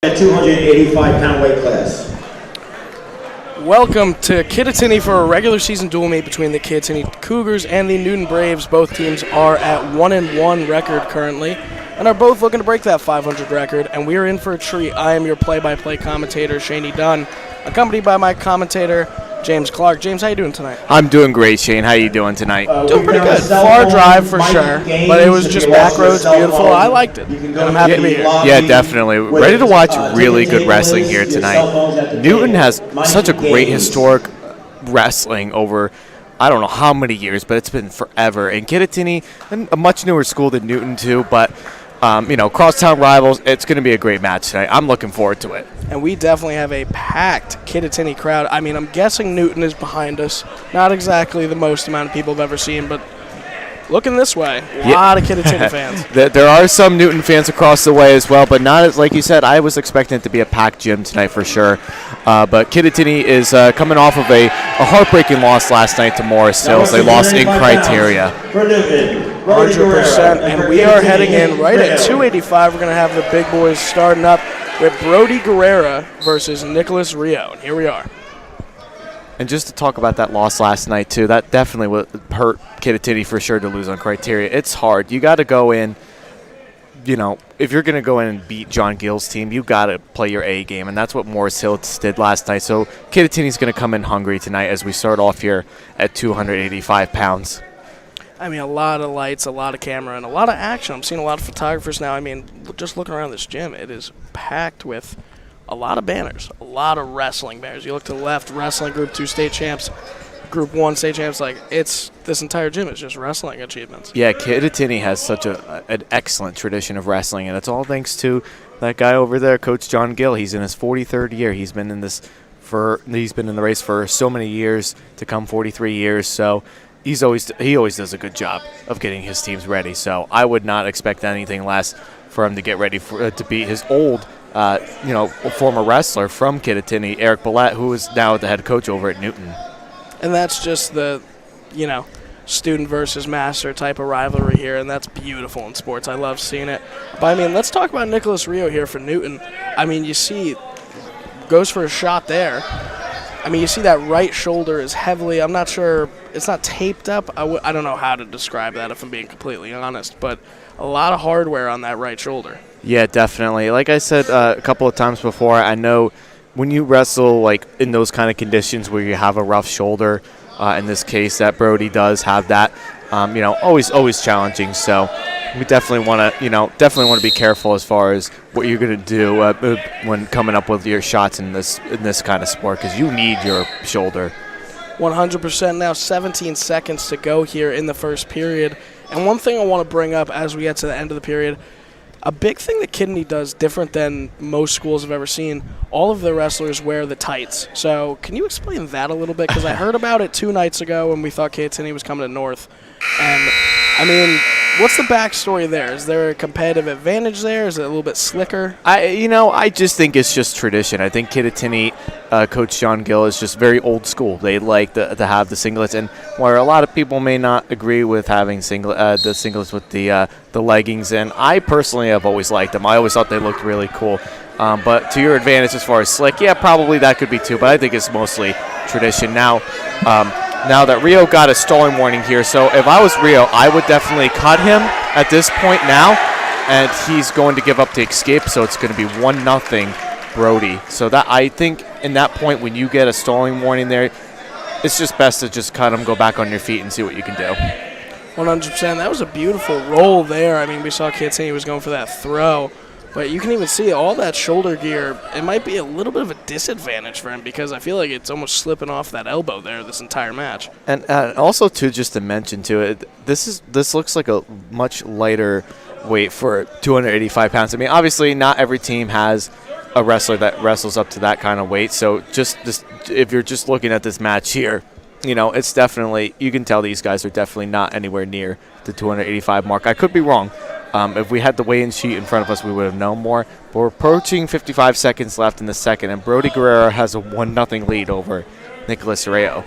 At 285-pound weight class. Welcome to Kittatinny for a regular season dual meet between the Kittatinny Cougars and the Newton Braves. Both teams are at 1-1 record currently and are both looking to break that 500 record, and we are in for a treat. I am your play-by-play commentator, Shaney Dunn, accompanied by my commentator, James Clarke. James, how you doing tonight? I'm doing great, Shane. How you doing tonight? Doing pretty good. Far drive for sure, but it was just back roads, beautiful. I liked it, and I'm happy to be here. Yeah, definitely. Ready to watch really good wrestling here tonight. Newton has such a great historic wrestling over, I don't know how many years, but it's been forever. And Kittatinny, a much newer school than Newton too, but crosstown rivals. It's going to be a great match tonight. I'm looking forward to it. And we definitely have a packed Kittatinny crowd. I mean, I'm guessing Newton is behind us. Not exactly the most amount of people I've ever seen, but looking this way, a lot of Kittatinny fans. There are some Newton fans across the way as well, but not as, like you said, I was expecting it to be a packed gym tonight for sure. But Kittatinny is coming off of a heartbreaking loss last night to Morris Hills. They lost in criteria. 100%, and we are heading in right at 285. We're going to have the big boys starting up with Brody Guerrera versus Nicholas Rio, and here we are. And just to talk about that loss last night, too, that definitely would hurt Kittatinny for sure to lose on criteria. It's hard. You got to go in, if you're going to go in and beat John Gill's team, you got to play your A game, and that's what Morris Hills did last night. So Kittatinny's going to come in hungry tonight as we start off here at 285 pounds. I mean, a lot of lights, a lot of camera, and a lot of action. I'm seeing a lot of photographers now. I mean, just looking around this gym, it is packed with a lot of banners, a lot of wrestling banners. You look to the left, wrestling Group 2 state champs, Group 1 state champs. This entire gym is just wrestling achievements. Yeah, Kittatinny has such an excellent tradition of wrestling, and it's all thanks to that guy over there, Coach John Gill. He's in his 43rd year. He's been in the race for so many years, to come 43 years. So he always does a good job of getting his teams ready. So I would not expect anything less for him to get ready to beat his old former wrestler from Kittatinny, Eric Billette, who is now the head coach over at Newton. And that's just the, student versus master type of rivalry here, and that's beautiful in sports. I love seeing it. But, I mean, let's talk about Nicholas Rio here for Newton. I mean, you see, goes for a shot there. I mean, you see that right shoulder is heavily, I'm not sure, it's not taped up. I don't know how to describe that if I'm being completely honest, but a lot of hardware on that right shoulder. Yeah, definitely. Like I said a couple of times before, I know when you wrestle in those kind of conditions where you have a rough shoulder, in this case that Brody does have that, always challenging. So we definitely want to be careful as far as what you're going to do when coming up with your shots in this kind of sport, because you need your shoulder. 100%. Now 17 seconds to go here in the first period. And one thing I want to bring up as we get to the end of the period, a big thing that Kittatinny does different than most schools I've ever seen, all of the wrestlers wear the tights. So can you explain that a little bit? Because I heard about it 2 nights ago when we thought Kittatinny was coming to North. And, I mean, what's the backstory there? Is there a competitive advantage there? Is it a little bit slicker? I just think it's just tradition. I think Kittatinny, Coach John Gill, is just very old school. They like to have the singlets, and where a lot of people may not agree with having the singlets with the leggings, and I personally have always liked them. I always thought they looked really cool. But to your advantage as far as slick, yeah, probably that could be too, but I think it's mostly tradition. Now that Rio got a stalling warning here, so if I was Rio, I would definitely cut him at this point now, and he's going to give up the escape, so it's going to be 1-0 Brody. So that, I think in that point when you get a stalling warning there, it's just best to just cut him, go back on your feet, and see what you can do. 100%. That was a beautiful roll there. I mean, we saw Kittatinny was going for that throw. But you can even see all that shoulder gear. It might be a little bit of a disadvantage for him because I feel like it's almost slipping off that elbow there this entire match. And also, too, just to mention, too, this looks like a much lighter weight for 285 pounds. I mean, obviously, not every team has a wrestler that wrestles up to that kind of weight. So just if you're just looking at this match here, you know, it's definitely, you can tell these guys are definitely not anywhere near the 285 mark. I could be wrong. If we had the weigh-in sheet in front of us, we would have known more. But we're approaching 55 seconds left in the second, and Brody Guerrero has a 1-0 lead over Nicholas Rayo.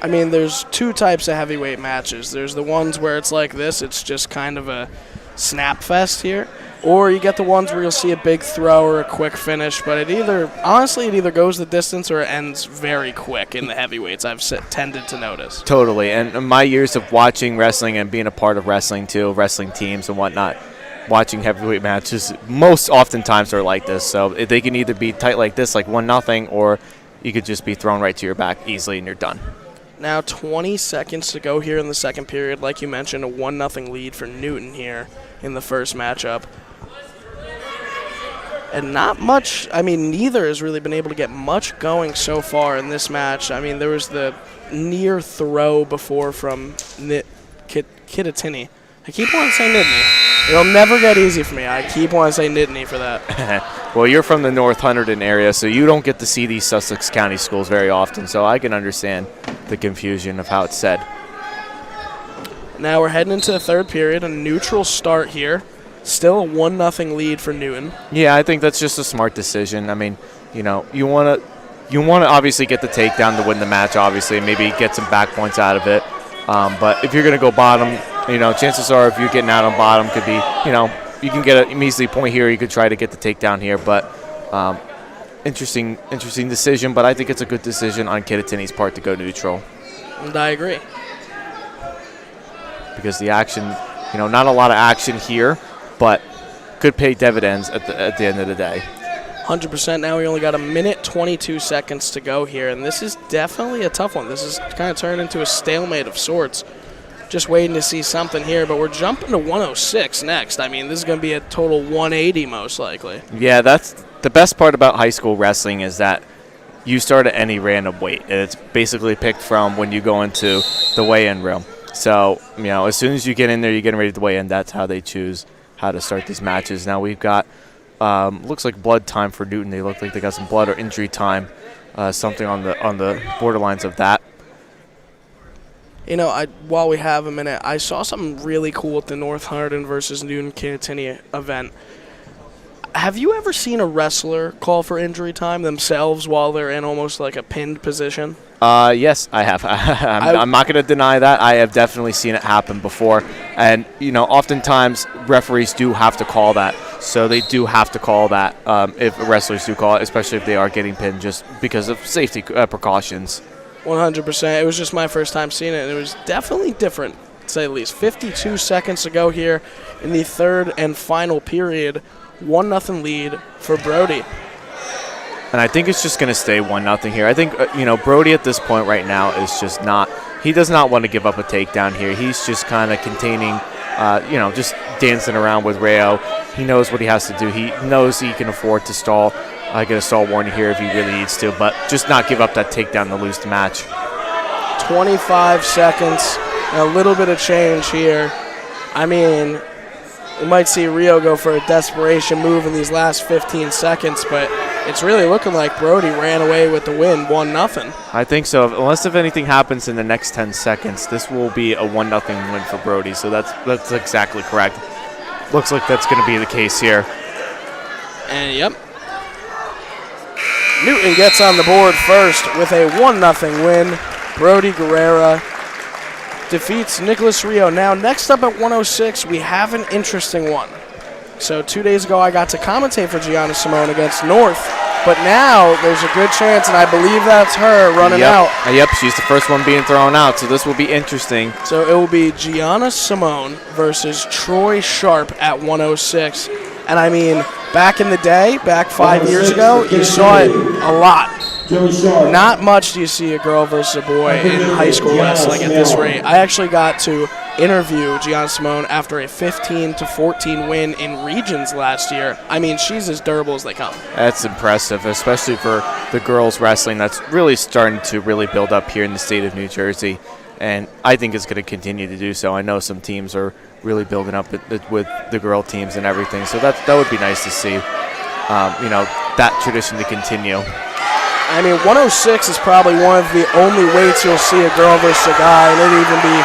I mean, there's two types of heavyweight matches. There's the ones where it's like this. It's just kind of a snap fest here. Or you get the ones where you'll see a big throw or a quick finish. But it either goes the distance or it ends very quick in the heavyweights, I've tended to notice. Totally. And in my years of watching wrestling and being a part of wrestling, too, wrestling teams and whatnot, watching heavyweight matches most oftentimes are like this. So they can either be tight like this, like 1-0, or you could just be thrown right to your back easily and you're done. Now 20 seconds to go here in the second period. Like you mentioned, a 1-0 lead for Newton here in the first matchup. And not much, I mean, neither has really been able to get much going so far in this match. I mean, there was the near throw before from Kittatinny. I keep wanting to say Nittany. It'll never get easy for me. I keep wanting to say Nittany for that. Well, you're from the North Hunterdon area, so you don't get to see these Sussex County schools very often, so I can understand the confusion of how it's said. Now we're heading into the third period, a neutral start here. Still a 1-0 lead for Newton. Yeah, I think that's just a smart decision. I mean, you know, you want to obviously get the takedown to win the match, obviously, and maybe get some back points out of it. But if you're going to go bottom, you know, chances are if you're getting out on bottom could be, you know, you can get a measly point here. You could try to get the takedown here, but interesting decision. But I think it's a good decision on Kittatinny's part to go neutral. And I agree. Because the action, you know, not a lot of action here, but could pay dividends at the end of the day. 100%. Now we only got 1 minute 22 seconds to go here, and this is definitely a tough one. This is kind of turned into a stalemate of sorts. Just waiting to see something here, but we're jumping to 106 next. I mean, this is going to be a total 180 most likely. Yeah, that's the best part about high school wrestling is that you start at any random weight, and it's basically picked from when you go into the weigh-in room. So, you know, as soon as you get in there, you're getting ready to weigh in. That's how they choose how to start these matches. Now we've got, looks like blood time for Newton. They look like they got some blood or injury time, something on the borderlines of that. You know, while we have a minute, I saw something really cool at the North Hunterdon versus Newton Kittatinny event. Have you ever seen a wrestler call for injury time themselves while they're in almost like a pinned position? Yes, I have. I'm not going to deny that. I have definitely seen it happen before. And, you know, oftentimes referees do have to call that. So they do have to call that if wrestlers do call it, especially if they are getting pinned just because of safety precautions. 100%. It was just my first time seeing it, and it was definitely different, to say the least. 52 seconds to go here in the third and final period. 1-0 lead for Brody. And I think it's just going to stay 1-0 here. I think, you know, Brody at this point right now is just not – he does not want to give up a takedown here. He's just kind of containing, you know, just dancing around with Rayo. He knows what he has to do. He knows he can afford to stall. Get a stall warning here if he really needs to, but just not give up that takedown to lose the match. 25 seconds, and a little bit of change here. I mean, we might see Rio go for a desperation move in these last 15 seconds, but it's really looking like Brody ran away with the win, 1-0. I think so. Unless if anything happens in the next 10 seconds, this will be a 1-0 win for Brody, so that's exactly correct. Looks like that's going to be the case here. And, yep. Newton gets on the board first with a 1-0 win. Brody Guerrero defeats Nicholas Rio. Now, next up at 106, we have an interesting one. So 2 days ago, I got to commentate for Gianna Simone against North. But now there's a good chance, and I believe that's her running out. Yep, she's the first one being thrown out, so this will be interesting. So it will be Gianna Simone versus Troy Sharp at 106. And I mean, back in the day, back 5 years ago, you saw it a lot. Not much do you see a girl versus a boy in high school wrestling at this rate. I actually got to interview Gianna Simone after a 15-14 win in regions last year. I mean, she's as durable as they come. That's impressive, especially for the girls wrestling that's really starting to really build up here in the state of New Jersey. And I think it's going to continue to do so. I know some teams are really building up with the girl teams and everything, so that would be nice to see, that tradition to continue. I mean, 106 is probably one of the only weights you'll see a girl versus a guy, and it'd even be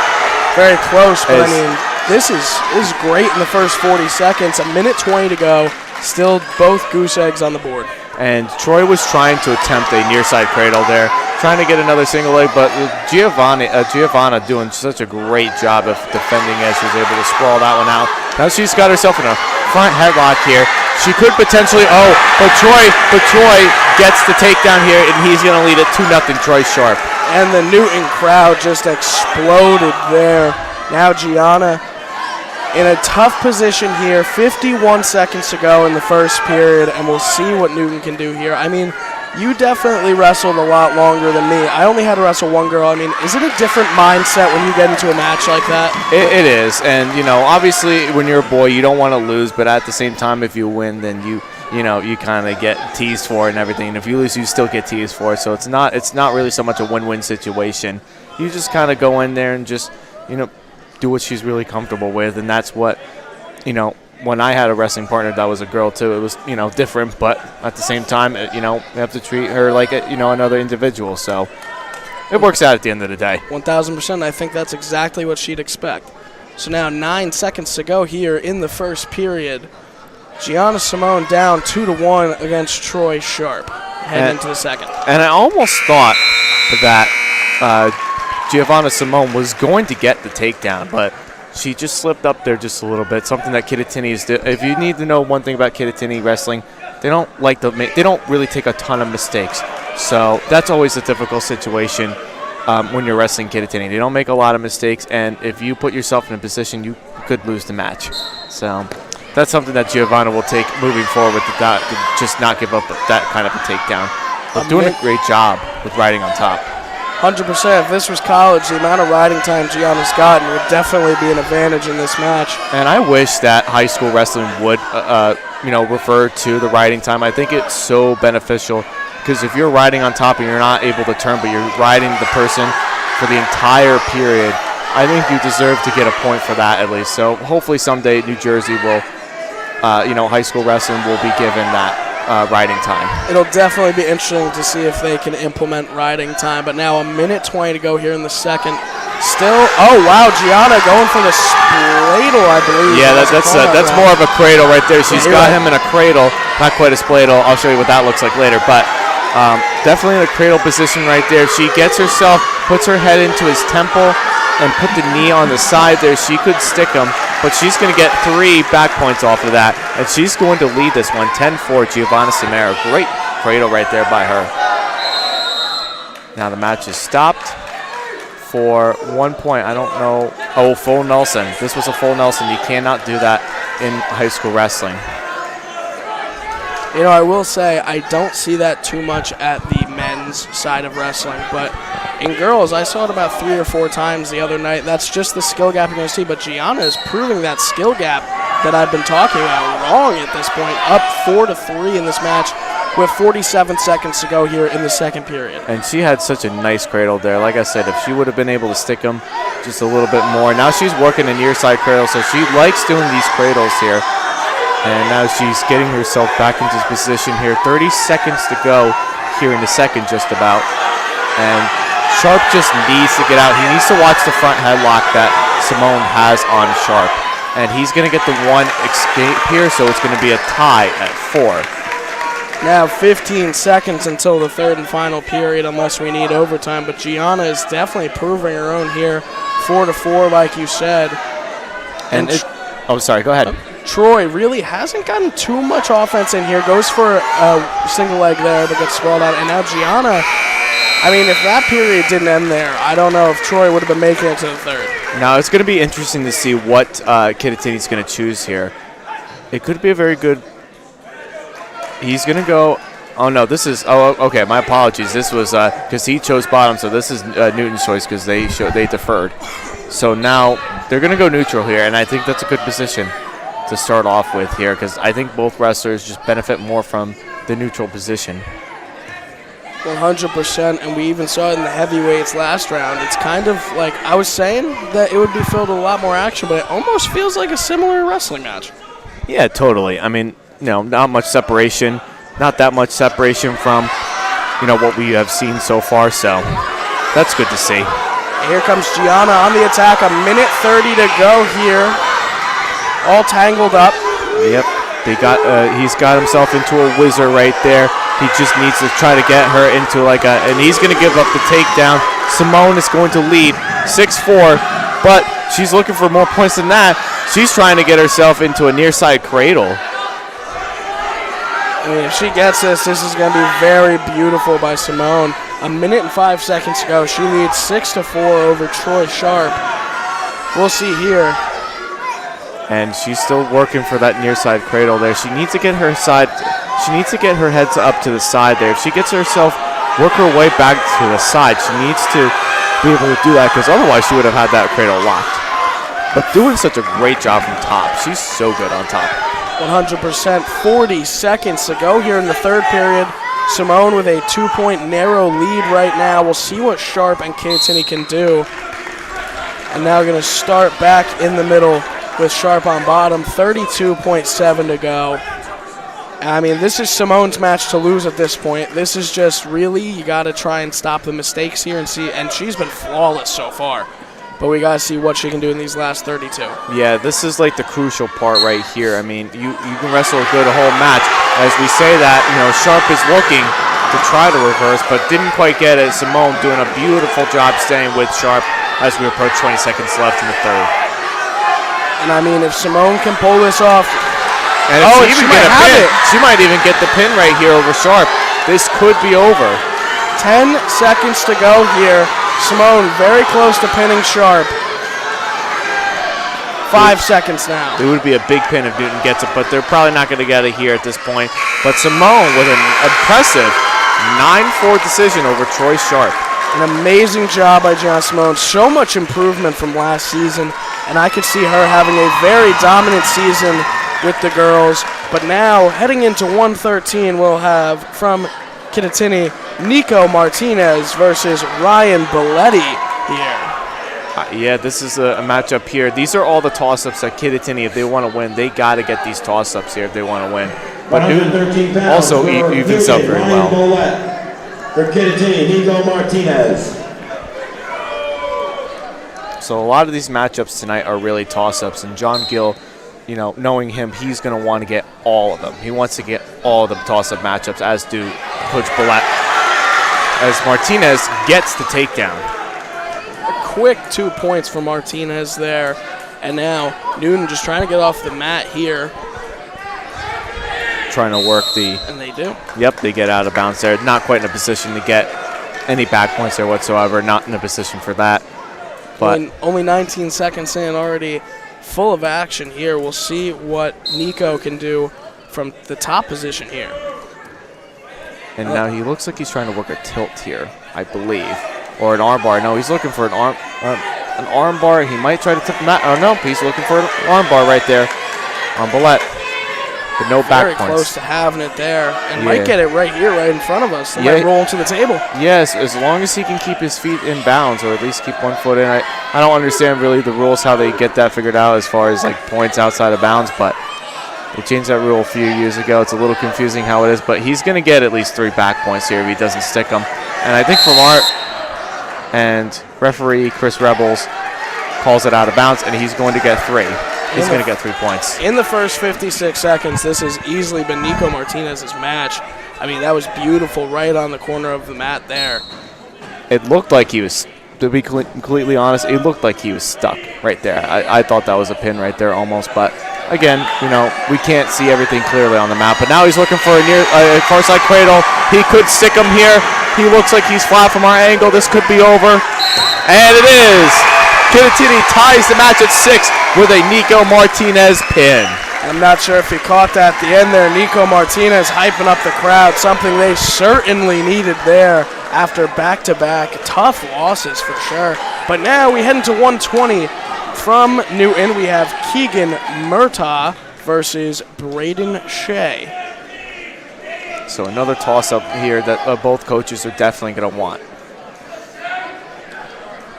very close. But, I mean, this is great in the first 40 seconds. A minute 20 to go. Still both goose eggs on the board. And Troy was trying to attempt a near-side cradle there, trying to get another single leg, but Giovanna doing such a great job of defending as she was able to sprawl that one out. Now she's got herself in a front headlock here. She could potentially, but Troy gets the takedown here, and he's going to lead it 2-0 Troy Sharp. And the Newton crowd just exploded there. Now Gianna in a tough position here, 51 seconds to go in the first period, and we'll see what Newton can do here. I mean, you definitely wrestled a lot longer than me. I only had to wrestle one girl. I mean, is it a different mindset when you get into a match like that? It is, and, obviously when you're a boy, you don't want to lose, but at the same time, if you win, then you kind of get teased for it and everything, and if you lose, you still get teased for it, so it's not really so much a win-win situation. You just kind of go in there and just, do what she's really comfortable with, and that's what, when I had a wrestling partner that was a girl too, it was, different, but at the same time, you have to treat her like, another individual, so it works out at the end of the day. 1,000%, I think that's exactly what she'd expect. So now 9 seconds to go here in the first period. Gianna Simone down 2-1 against Troy Sharp, heading into the second. And I almost thought that Giovanna Simone was going to get the takedown, but she just slipped up there just a little bit. Something that Kittatinny is. If you need to know one thing about Kittatinny wrestling, they don't really take a ton of mistakes. So that's always a difficult situation when you're wrestling Kittatinny. They don't make a lot of mistakes, and if you put yourself in a position, you could lose the match. So that's something that Giovanna will take moving forward with that, to just not give up that kind of a takedown. But doing a great job with riding on top. 100%. If this was college, the amount of riding time Gianna's gotten would definitely be an advantage in this match. And I wish that high school wrestling would, refer to the riding time. I think it's so beneficial because if you're riding on top and you're not able to turn, but you're riding the person for the entire period, I think you deserve to get a point for that at least. So hopefully someday New Jersey will, high school wrestling will be given that riding time. It'll definitely be interesting to see if they can implement riding time. But now a minute 20 to go here in the second. Still, Gianna going for the spladle, I believe. Yeah, that's more of a cradle right there. She's got him in a cradle, not quite a spladle. I'll show you what that looks like later, but definitely in a cradle position right there. She gets herself, puts her head into his temple, and put the knee on the side there. She could stick him, but she's going to get 3 back points off of that, and she's going to lead this one 10-4. Giovanna Simone, great cradle right there by her. Now the match is stopped for 1 point. I don't know. Oh, full Nelson. This was a full Nelson. You cannot do that in high school wrestling. I will say I don't see that too much at the men's side of wrestling, but in girls, I saw it about 3 or 4 times the other night. That's just the skill gap you're going to see, but Gianna is proving that skill gap that I've been talking about wrong at this point. Up 4-3 in this match with 47 seconds to go here in the second period. And she had such a nice cradle there. Like I said, if she would have been able to stick him just a little bit more. Now she's working a near side cradle, so she likes doing these cradles here. And now she's getting herself back into position here. 30 seconds to go here in the second just about. And Sharp just needs to get out. He needs to watch the front headlock that Simone has on Sharp. And he's going to get the one escape here, so it's going to be a tie at 4. Now 15 seconds until the third and final period unless we need overtime. But Gianna is definitely proving her own here. 4-4 like you said. Sorry, go ahead. Troy really hasn't gotten too much offense in here. Goes for a single leg there, but gets sprawled out. And now Gianna, if that period didn't end there, I don't know if Troy would have been making it to the third. Now, it's going to be interesting to see what Kittatinny's going to choose here. It could be a very good... He's going to go... Oh, no, this is... Oh, okay, my apologies. This was... Because he chose bottom, so this is Newton's choice because they deferred. So now they're going to go neutral here, and I think that's a good position to start off with here because I think both wrestlers just benefit more from the neutral position. 100%, and we even saw it in the heavyweights last round. It's kind of like I was saying that it would be filled with a lot more action, but it almost feels like a similar wrestling match. Yeah, totally. I mean, not much separation, not that much separation from, what we have seen so far, so that's good to see. Here comes Gianna on the attack, a minute 30 to go here, all tangled up. Yep, he's got himself into a whizzer right there. He just needs to try to get her into and he's going to give up the takedown. Simone is going to lead 6-4, but she's looking for more points than that. She's trying to get herself into a near side cradle. I mean, if she gets this is going to be very beautiful by Simone. A minute and 5 seconds to go. She leads 6-4 over Troy Sharp. We'll see here. And she's still working for that near side cradle there. She needs to get her side. She needs to get her head up to the side there. If she gets herself, work her way back to the side, she needs to be able to do that because otherwise she would have had that cradle locked. But doing such a great job from top. She's so good on top. 100%. 40 seconds to go here in the third period. Simone with a 2-point narrow lead right now. We'll see what Sharp and Kittatinny can do. And now we're going to start back in the middle with Sharp on bottom. 32.7 to go. I mean, this is Simone's match to lose at this point. This is just really, you got to try and stop the mistakes here and see. And she's been flawless so far. But we got to see what she can do in these last 32. Yeah, this is the crucial part right here. I mean, you can wrestle a good whole match. As we say that, Sharp is looking to try to reverse, but didn't quite get it. Simone doing a beautiful job staying with Sharp as we approach 20 seconds left in the third. And I mean, if Simone can pull this off. And she might have it. She might even get the pin right here over Sharp. This could be over. 10 seconds to go here. Simone very close to pinning Sharp. 5 seconds now. It would be a big pin if Newton gets it, but they're probably not going to get it here at this point. But Simone with an impressive 9-4 decision over Troy Sharp. An amazing job by John Simone. So much improvement from last season, and I could see her having a very dominant season with the girls. But now, heading into 113, we'll have from Kittatinny, Nico Martinez versus Ryan Belletti here. Yeah, this is a matchup here. These are all the toss-ups that Kittatinny, if they want to win, they got to get these toss-ups here if they want to win. But Newton also evens up very well. For Kittatinny, Nico Martinez. So a lot of these matchups tonight are really toss-ups, and John Gill, knowing him, he's going to want to get all of them. He wants to get all of the toss-up matchups, as do Coach Billette, as Martinez gets the takedown. A quick 2 points for Martinez there. And now Newton just trying to get off the mat here. Trying to work the... And they do. Yep, they get out of bounds there. Not quite in a position to get any back points there whatsoever. Not in a position for that. But only 19 seconds in, already full of action here. We'll see what Nico can do from the top position here. And now he looks like he's trying to work a tilt here, I believe. Or an arm bar. No, he's looking for an arm bar. He might try to tip the mat. Oh, no, he's looking for an arm bar right there on Billette. But no back points. Very close to having it there. And might get it right here, right in front of us. They might roll to the table. Yes, as long as he can keep his feet in bounds, or at least keep 1 foot in. I don't understand really the rules, how they get that figured out as far as points outside of bounds, but they changed that rule a few years ago. It's a little confusing how it is, but he's going to get at least 3 back points here if he doesn't stick them. And I think from Art and referee Chris Rebels calls it out of bounds, and he's going to get 3. He's going to get 3 points. In the first 56 seconds, this has easily been Nico Martinez's match. I mean, that was beautiful right on the corner of the mat there. It looked like he was, to be completely honest, it looked like he was stuck right there. I thought that was a pin right there almost, but again, we can't see everything clearly on the map. But now he's looking for a far side cradle. He could stick him here. He looks like he's flat from our angle. This could be over. And it is. Kittatinny ties the match at 6 with a Nico Martinez pin. I'm not sure if he caught that at the end there. Nico Martinez hyping up the crowd, something they certainly needed there after back-to-back tough losses for sure. But now we head into 120. From Newton, we have Keegan Murtaugh versus Braden Shea. So another toss-up here that both coaches are definitely going to want.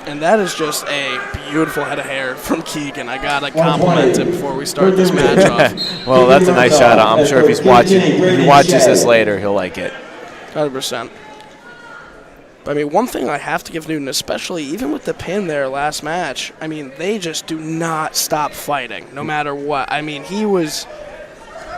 And that is just a beautiful head of hair from Keegan. I got to compliment him before we start this match off. Well, that's a nice shot. I'm sure if he watches this later, he'll like it. 100%. But, I mean, one thing I have to give Newton, especially even with the pin there last match, I mean, they just do not stop fighting no matter what. I mean, he was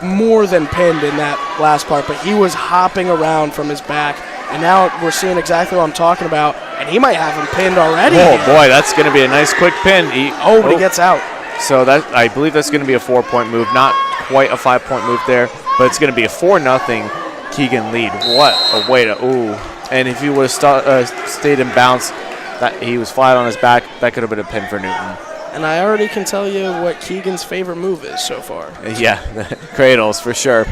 more than pinned in that last part, but he was hopping around from his back. And now we're seeing exactly what I'm talking about, and he might have him pinned already. Oh, boy, that's going to be a nice quick pin. But he gets out. So I believe that's going to be a 4-point move. Not quite a 5-point move there, but it's going to be a 4-0 Keegan lead. What a way to, ooh. And if he would have stayed in bounce, that he was flat on his back, that could have been a pin for Newton. And I already can tell you what Keegan's favorite move is so far. Yeah, cradles for sure.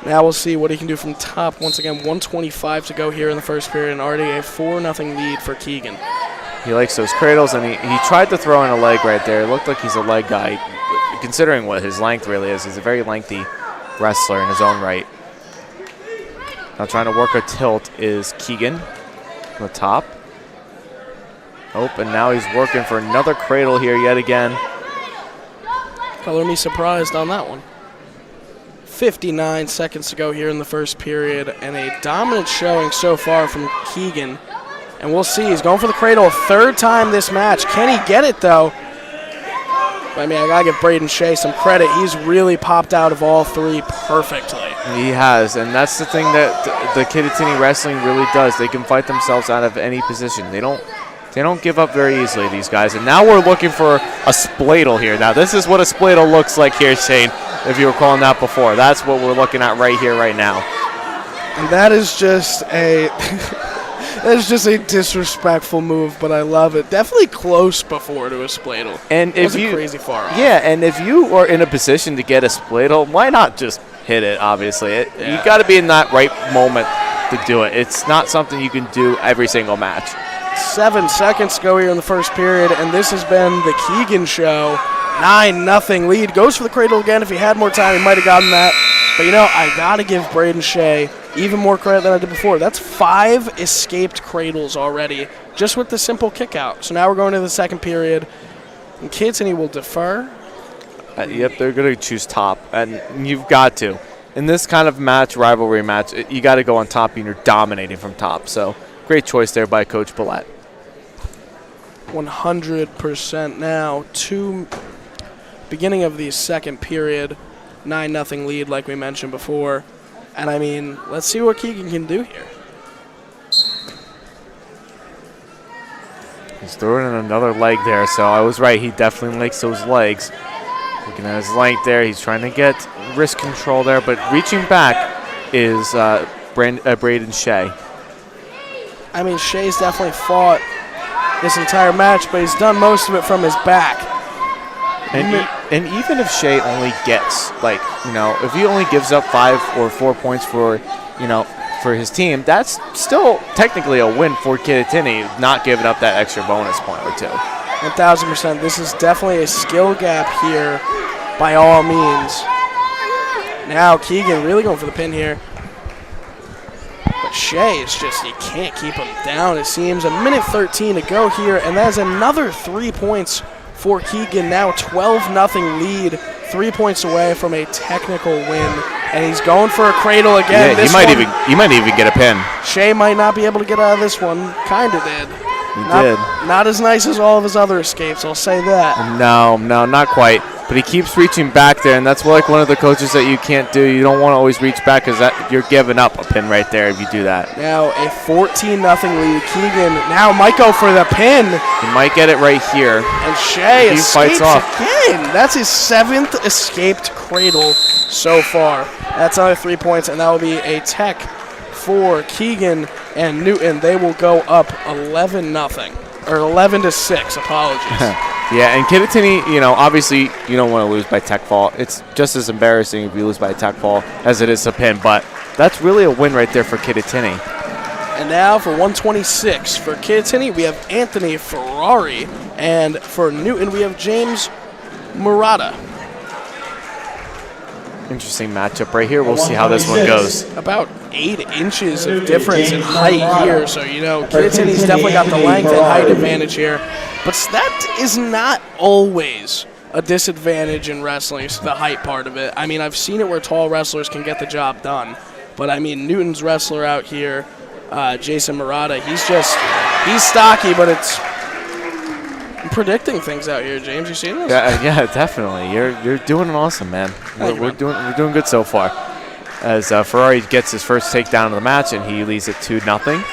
Now we'll see what he can do from top. Once again, 125 to go here in the first period, and already a 4-0 lead for Keegan. He likes those cradles, and he tried to throw in a leg right there. It looked like he's a leg guy, considering what his length really is. He's a very lengthy wrestler in his own right. Now trying to work a tilt is Keegan on the top. Oh, and now he's working for another cradle here yet again. Color me surprised on that one. 59 seconds to go here in the first period, and a dominant showing so far from Keegan. And we'll see. He's going for the cradle a third time this match. Can he get it, though? I mean, I got to give Braden Shea some credit. He's really popped out of all three perfectly. He has, and that's the thing that the Kittatinny wrestling really does. They can fight themselves out of any position. They don't give up very easily, these guys. And now we're looking for a spladle here. Now, this is what a spladle looks like here, Shane, if you were calling that before. That's what we're looking at right here, right now. And that is just a that is just a disrespectful move, but I love it. Definitely close before to a spladle. And if you crazy far off. Yeah, and if you are in a position to get a spladle, why not just hit it, obviously? You got to be in that right moment to do it. It's not something you can do every single match. 7 seconds to go here in the first period, and this has been the Keegan show. 9-0 lead. Goes for the cradle again. If he had more time, he might have gotten that. But, you know, I got to give Braden Shea even more credit than I did before. That's 5 escaped cradles already, just with the simple kick out. So now we're going to the second period. And Kittatinny will defer. Yep, they're going to choose top, and you've got to. In this kind of match, rivalry match, you got to go on top, and you're dominating from top. So great choice there by Coach Paulette. 100% now. Beginning of the second period, 9-0 lead like we mentioned before. And, I mean, let's see what Keegan can do here. He's throwing in another leg there, so I was right. He definitely likes those legs. Looking at his length there, he's trying to get wrist control there, but reaching back is Braden Shea. I mean, Shea's definitely fought this entire match, but he's done most of it from his back. And even if Shea only gets, if he only gives up 5 or 4 points for his team, that's still technically a win for Kittatinny, not giving up that extra bonus point or 2. 1,000%. This is definitely a skill gap here by all means. Now Keegan really going for the pin here. But Shea is just, you can't keep him down, it seems. 1:13 to go here, and that is another 3 points for Keegan. Now 12-0 lead, 3 points away from a technical win. And he's going for a cradle again. Yeah, he might even get a pin. Shea might not be able to get out of this one. Kinda did. Not as nice as all of his other escapes, I'll say that. No, not quite. But he keeps reaching back there, and that's one of the coaches that you can't do. You don't want to always reach back because you're giving up a pin right there if you do that. Now a 14-0 lead. Keegan now might go for the pin. He might get it right here. And Shea escapes again. That's his 7th escaped cradle so far. That's another 3 points, and that will be a tech for Keegan and Newton. They will go up 11-0. Or 11-6, apologies. Yeah, and Kittatinny, obviously you don't want to lose by tech fall. It's just as embarrassing if you lose by a tech fall as it is a pin, but that's really a win right there for Kittatinny. And now for 126 for Kittatinny, we have Anthony Ferrari, and for Newton, we have James Murata. Interesting matchup right here. We'll see how this one goes. About 8 inches of difference in height here, so Kittatinny's definitely got the length and height advantage here. But that is not always a disadvantage in wrestling, it's the height part of it. I mean, I've seen it where tall wrestlers can get the job done, but I mean, Newton's wrestler out here, Jason Murata, he's stocky, but I'm predicting things out here, James. You seen this? Yeah, definitely. You're doing awesome, man. We're doing good so far. As Ferrari gets his first takedown of the match, and he leads it 2-0.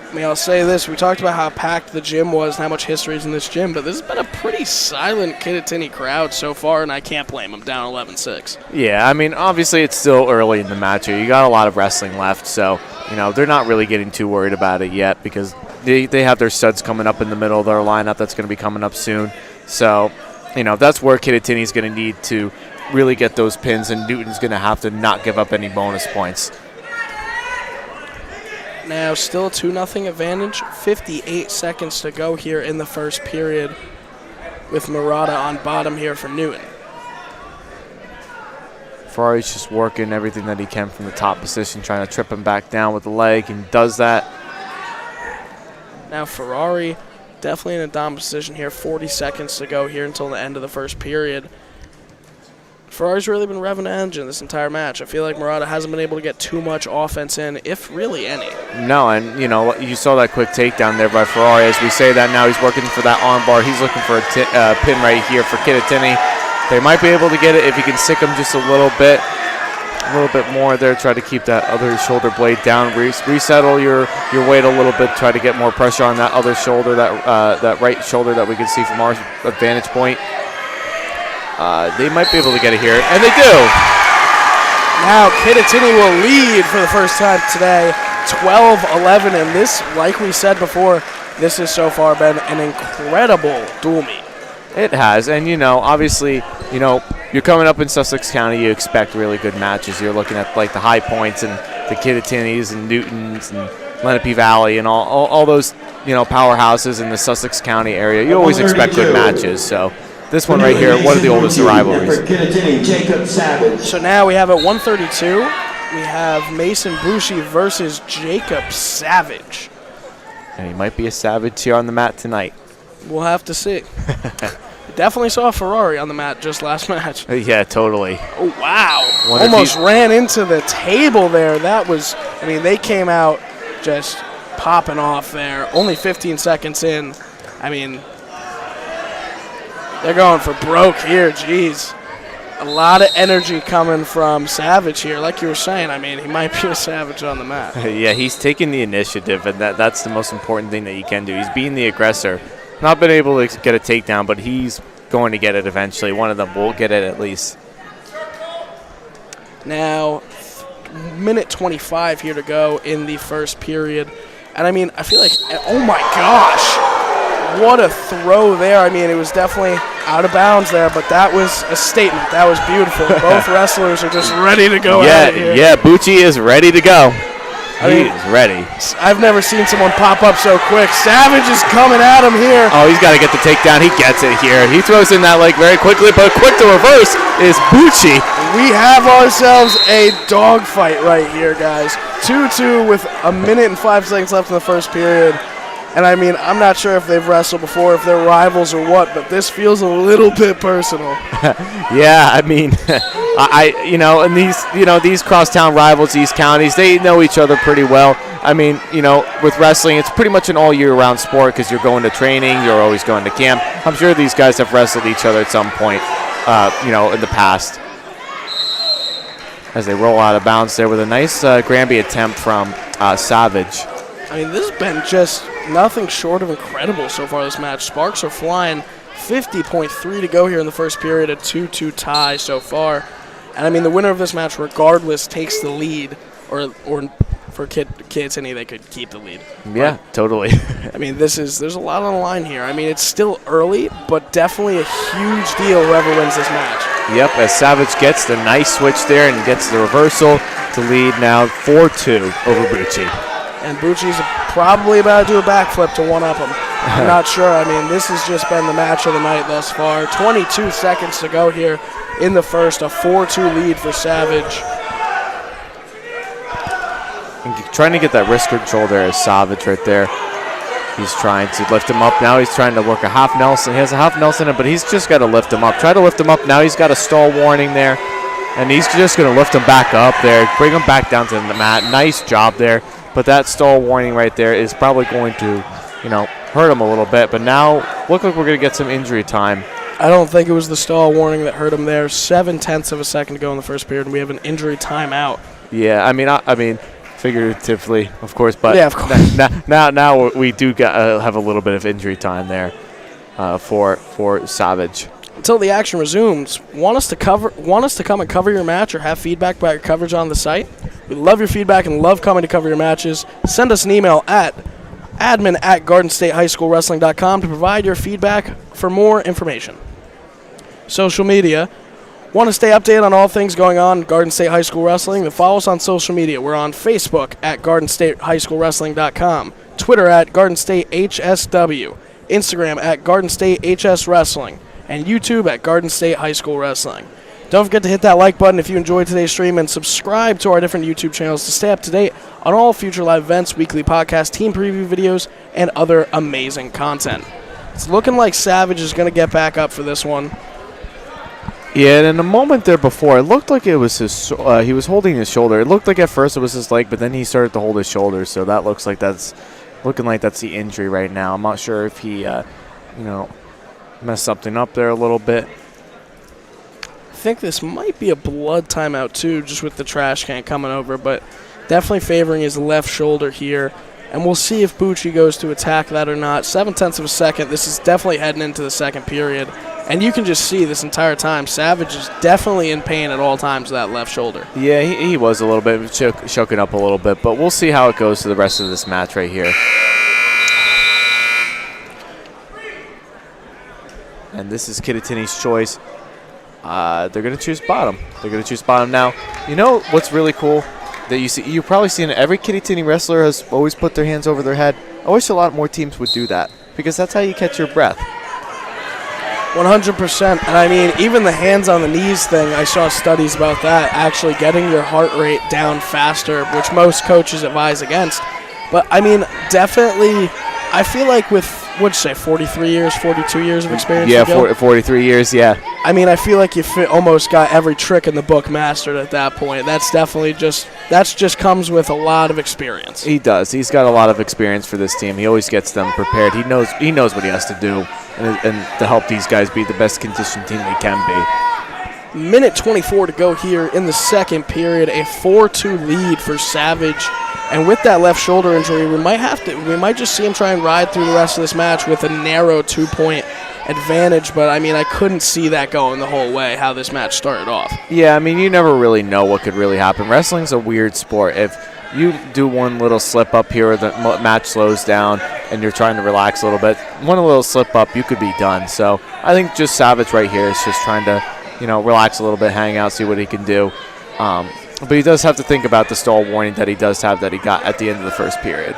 I mean, I'll say this. We talked about how packed the gym was and how much history is in this gym, but this has been a pretty silent Kittatinny crowd so far, and I can't blame them, down 11-6. Yeah, I mean, obviously it's still early in the match here. You got a lot of wrestling left, so, they're not really getting too worried about it yet because they have their studs coming up in the middle of their lineup that's going to be coming up soon. So, that's where Kittatinny's going to need to really get those pins, and Newton's going to have to not give up any bonus points. Now still a 2-0 advantage, 58 seconds to go here in the first period with Murata on bottom here for Newton. Ferrari's just working everything that he can from the top position, trying to trip him back down with the leg, and does that. Now Ferrari definitely in a dominant position here, 40 seconds to go here until the end of the first period. Ferrari's really been revving the engine this entire match. I feel like Murata hasn't been able to get too much offense in, if really any. No, and you saw that quick takedown there by Ferrari. As we say that now, he's working for that armbar. He's looking for a pin right here for Kittatinny. They might be able to get it if he can sick him just a little bit more there. Try to keep that other shoulder blade down. Resettle your weight a little bit. Try to get more pressure on that other shoulder, that right shoulder that we can see from our vantage point. They might be able to get it here, and they do. Now Kittatinny will lead for the first time today, 12-11, and this, like we said before, this has so far been an incredible dual meet. It has, and obviously, you're coming up in Sussex County, you expect really good matches. You're looking at like the high points and the Kittatinny's and Newtons and Lenape Valley and all those powerhouses in the Sussex County area. You always expect good matches, so. This one right here, one of the oldest rivalries. So now we have at 132, we have Mason Bushi versus Jacob Savage. And he might be a savage here on the mat tonight. We'll have to see. Definitely saw a Ferrari on the mat just last match. Yeah, totally. Oh, wow. Almost ran into the table there. That was, they came out just popping off there. Only 15 seconds in. They're going for broke here, jeez. A lot of energy coming from Savage here. Like you were saying, he might be a savage on the mat. Yeah, he's taking the initiative, and that's the most important thing that he can do. He's being the aggressor. Not been able to get a takedown, but he's going to get it eventually. One of them will get it at least. Now, minute 25 here to go in the first period. And I feel like, oh my gosh. What a throw there. It was definitely out of bounds there, but that was a statement. That was beautiful. Both wrestlers are just ready to go at it here. Yeah, Bucci is ready to go. He is ready. I've never seen someone pop up so quick. Savage is coming at him here. Oh, he's got to get the takedown. He gets it here. He throws in that leg very quickly, but quick to reverse is Bucci. We have ourselves a dogfight right here, guys. 2-2 with a minute and 5 seconds left in the first period. And I'm not sure if they've wrestled before, if they're rivals or what, but this feels a little bit personal. Yeah, and these crosstown rivals, these counties, they know each other pretty well. With wrestling, it's pretty much an all-year-round sport because you're going to training, you're always going to camp. I'm sure these guys have wrestled each other at some point, in the past. As they roll out of bounds there with a nice Granby attempt from Savage. This has been just nothing short of incredible so far this match. Sparks are flying. 50.3 to go here in the first period. A 2-2 tie so far. And the winner of this match, regardless, takes the lead. Or for Kittatinny, they could keep the lead. Yeah, but, totally. There's a lot on the line here. It's still early, but definitely a huge deal whoever wins this match. Yep, as Savage gets the nice switch there and gets the reversal. to lead now 4-2 over Bucci. And Bucci's probably about to do a backflip to one-up him. I'm not sure. I mean, this has just been the match of the night thus far. 22 seconds to go here in the first. A 4-2 lead for Savage. And trying to get that wrist control there is Savage right there. He's trying to lift him up. Now he's trying to work a half Nelson. He has a half Nelson in, but he's just got to lift him up. Try to lift him up. Now he's got a stall warning there. And he's just going to lift him back up there, bring him back down to the mat. Nice job there. But that stall warning right there is probably going to, hurt him a little bit. But now, look like we're going to get some injury time. I don't think it was the stall warning that hurt him there. 0.7 of a second to go in the first period, and we have an injury timeout. Yeah, I mean, figuratively, of course. But yeah, of course. Now we do have a little bit of injury time there for Savage. Until the action resumes, want us to come and cover your match or have feedback about your coverage on the site? We love your feedback and love coming to cover your matches. Send us an email at admin@GardenStateHighSchoolWrestling.com to provide your feedback for more information. Social media. Want to stay updated on all things going on in Garden State High School Wrestling? Then follow us on social media. We're on Facebook at GardenStateHighSchoolWrestling.com, Twitter at GardenStateHSW, Instagram at GardenStateHSWrestling, and YouTube at Garden State High School Wrestling. Don't forget to hit that like button if you enjoyed today's stream and subscribe to our different YouTube channels to stay up to date on all future live events, weekly podcasts, team preview videos, and other amazing content. It's looking like Savage is going to get back up for this one. Yeah, and in a moment there before, it looked like it was his. He was holding his shoulder. It looked like at first it was his leg, but then he started to hold his shoulder. So that looks like that's the injury right now. I'm not sure if he, messed something up there a little bit. I think this might be a blood timeout too, just with the trash can coming over, but definitely favoring his left shoulder here. And we'll see if Bucci goes to attack that or not. 0.7 of a second. This is definitely heading into the second period. And you can just see this entire time, Savage is definitely in pain at all times with that left shoulder. Yeah, he was a little bit, choking up a little bit. But we'll see how it goes to the rest of this match right here. And this is Kittatinny's choice. They're going to choose bottom. They're going to choose bottom now. You know what's really cool? That you've probably seen every Kittatinny wrestler has always put their hands over their head. I wish a lot more teams would do that because that's how you catch your breath. 100%. And I mean, even the hands on the knees thing, I saw studies about that, actually getting your heart rate down faster, which most coaches advise against. But I mean, definitely, I feel like with, what'd you say, 43 years, 42 years of experience? Yeah, 43 years, yeah. I mean, I feel like you almost got every trick in the book mastered at that point. That's definitely just comes with a lot of experience. He does. He's got a lot of experience for this team. He always gets them prepared. He knows what he has to do and to help these guys be the best conditioned team they can be. Minute 24 to go here in the second period. A 4-2 lead for Savage. And with that left shoulder injury, we might just see him try and ride through the rest of this match with a narrow 2-point advantage. But I mean, I couldn't see that going the whole way, how this match started off. Yeah, I mean, you never really know what could really happen. Wrestling's a weird sport. If you do one little slip up here, the match slows down, and you're trying to relax a little bit, one little slip up, you could be done. So I think just Savage right here is just trying to, relax a little bit, hang out, see what he can do. But he does have to think about the stall warning that he does have that he got at the end of the first period.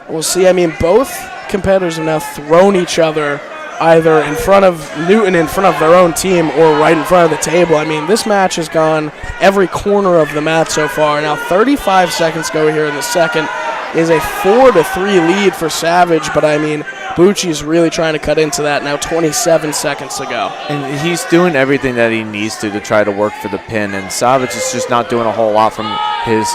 We'll see. I mean, both competitors have now thrown each other either in front of Newton, in front of their own team, or right in front of the table. I mean, this match has gone every corner of the mat so far. Now 35 seconds go here in the second. Is a 4-3 lead for Savage, but I mean, Bucci's really trying to cut into that. Now 27 seconds to go. And he's doing everything that he needs to try to work for the pin, and Savage is just not doing a whole lot from his,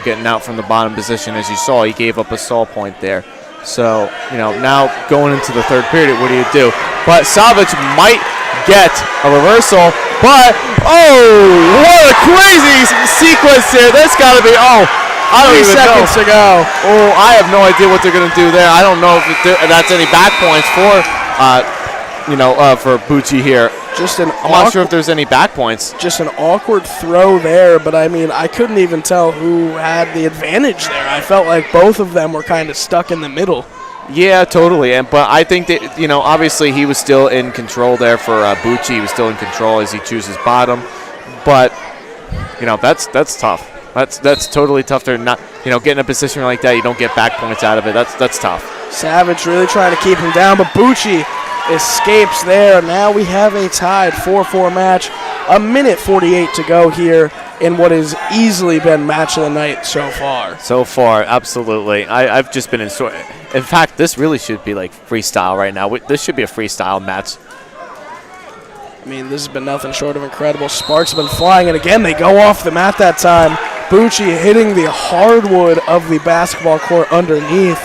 getting out from the bottom position. As you saw, he gave up a stall point there. So, now going into the third period, what do? But Savage might get a reversal, but, what a crazy sequence here. That's got to be, I don't even know. 3 seconds to go. Oh, I have no idea what they're going to do there. I don't know if that's any back points for Bucci here. I'm not sure if there's any back points. Just an awkward throw there, but I mean, I couldn't even tell who had the advantage there. I felt like both of them were kind of stuck in the middle. Yeah, totally. But I think that, obviously he was still in control there for Bucci. He was still in control as he chooses bottom. But that's tough. That's totally tough to not, get in a position like that. You don't get back points out of it. That's tough. Savage really trying to keep him down, but Bucci escapes there. Now we have a tied 4-4 match. A minute 48 to go here in what has easily been match of the night so far. So far, absolutely. I've just been in fact, this really should be like freestyle right now. This should be a freestyle match. I mean, this has been nothing short of incredible. Sparks have been flying, and again, they go off the mat that time. Bucci hitting the hardwood of the basketball court underneath.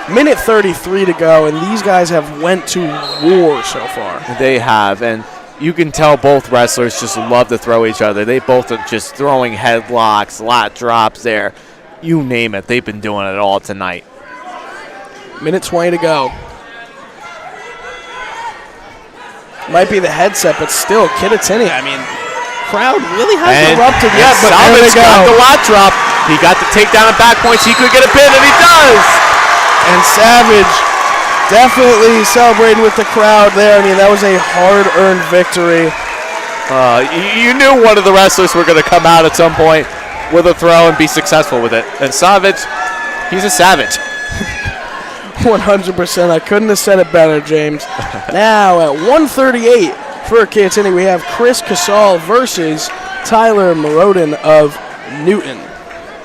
Minute 33 to go, and these guys have went to war so far. They have, and you can tell both wrestlers just love to throw each other. They both are just throwing headlocks, lat drops there. You name it. They've been doing it all tonight. Minute 20 to go. Might be the headset, but still, Kittatinny, I mean, crowd really hasn't erupted yet, but there they go. Got the lat drop. He got the takedown and back points. He could get a pin, and he does. And Savage definitely celebrating with the crowd there. I mean, that was a hard-earned victory. You knew one of the wrestlers were going to come out at some point with a throw and be successful with it. And Savage, he's a savage. 100%. I couldn't have said it better, James. Now at 138 for Kittatinny, we have Chris Casal versus Tyler Moroden of Newton.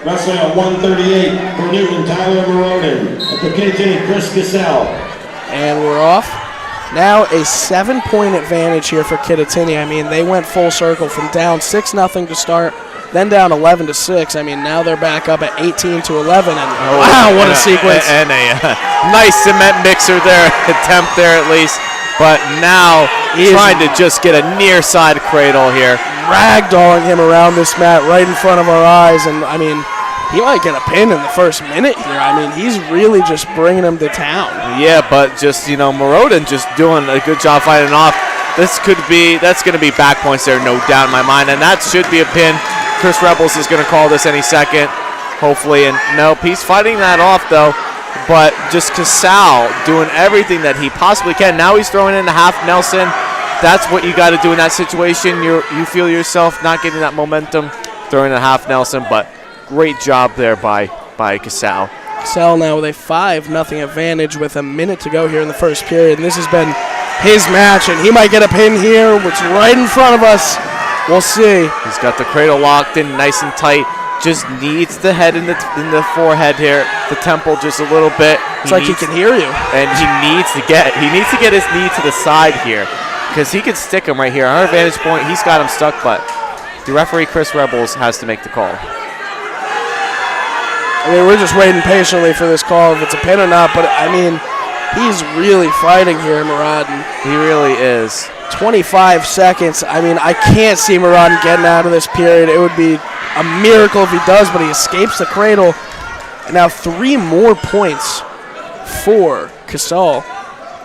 Wrestling at 138 for Newton, Tyler Moroden. At the Kittatinny, Chris Casal. And we're off. Now a 7-point advantage here for Kittatinny. I mean, they went full circle from down 6-0 to start, then down 11-6. I mean, now they're back up at 18-11. And wow, what a sequence. And a nice cement mixer there, attempt there at least. But now trying to just get a near side cradle here. Ragdolling him around this mat right in front of our eyes. And, I mean, he might get a pin in the first minute here. I mean, he's really just bringing him to town. Yeah, but just, Moroden just doing a good job fighting off. That's going to be back points there, no doubt in my mind. And that should be a pin. Chris Rebels is going to call this any second, hopefully. And nope, he's fighting that off, though. But just Casal doing everything that he possibly can. Now he's throwing in a half Nelson. That's what you got to do in that situation. You feel yourself not getting that momentum, throwing a half Nelson. But great job there by Casal. Casal now with a 5-0 advantage with a minute to go here in the first period. And this has been his match, and he might get a pin here, which is right in front of us. We'll see. He's got the cradle locked in nice and tight. Just needs the head in the forehead here, the temple just a little bit. It's like he can hear you. And he needs to get his knee to the side here, because he can stick him right here. On our vantage point, he's got him stuck, but the referee, Chris Rebels, has to make the call. I mean, we're just waiting patiently for this call, if it's a pin or not, but I mean, he's really fighting here, Moroden. He really is. 25 seconds. I mean, I can't see Moroden getting out of this period. It would be a miracle if he does, but he escapes the cradle. And now 3 more points for Casal.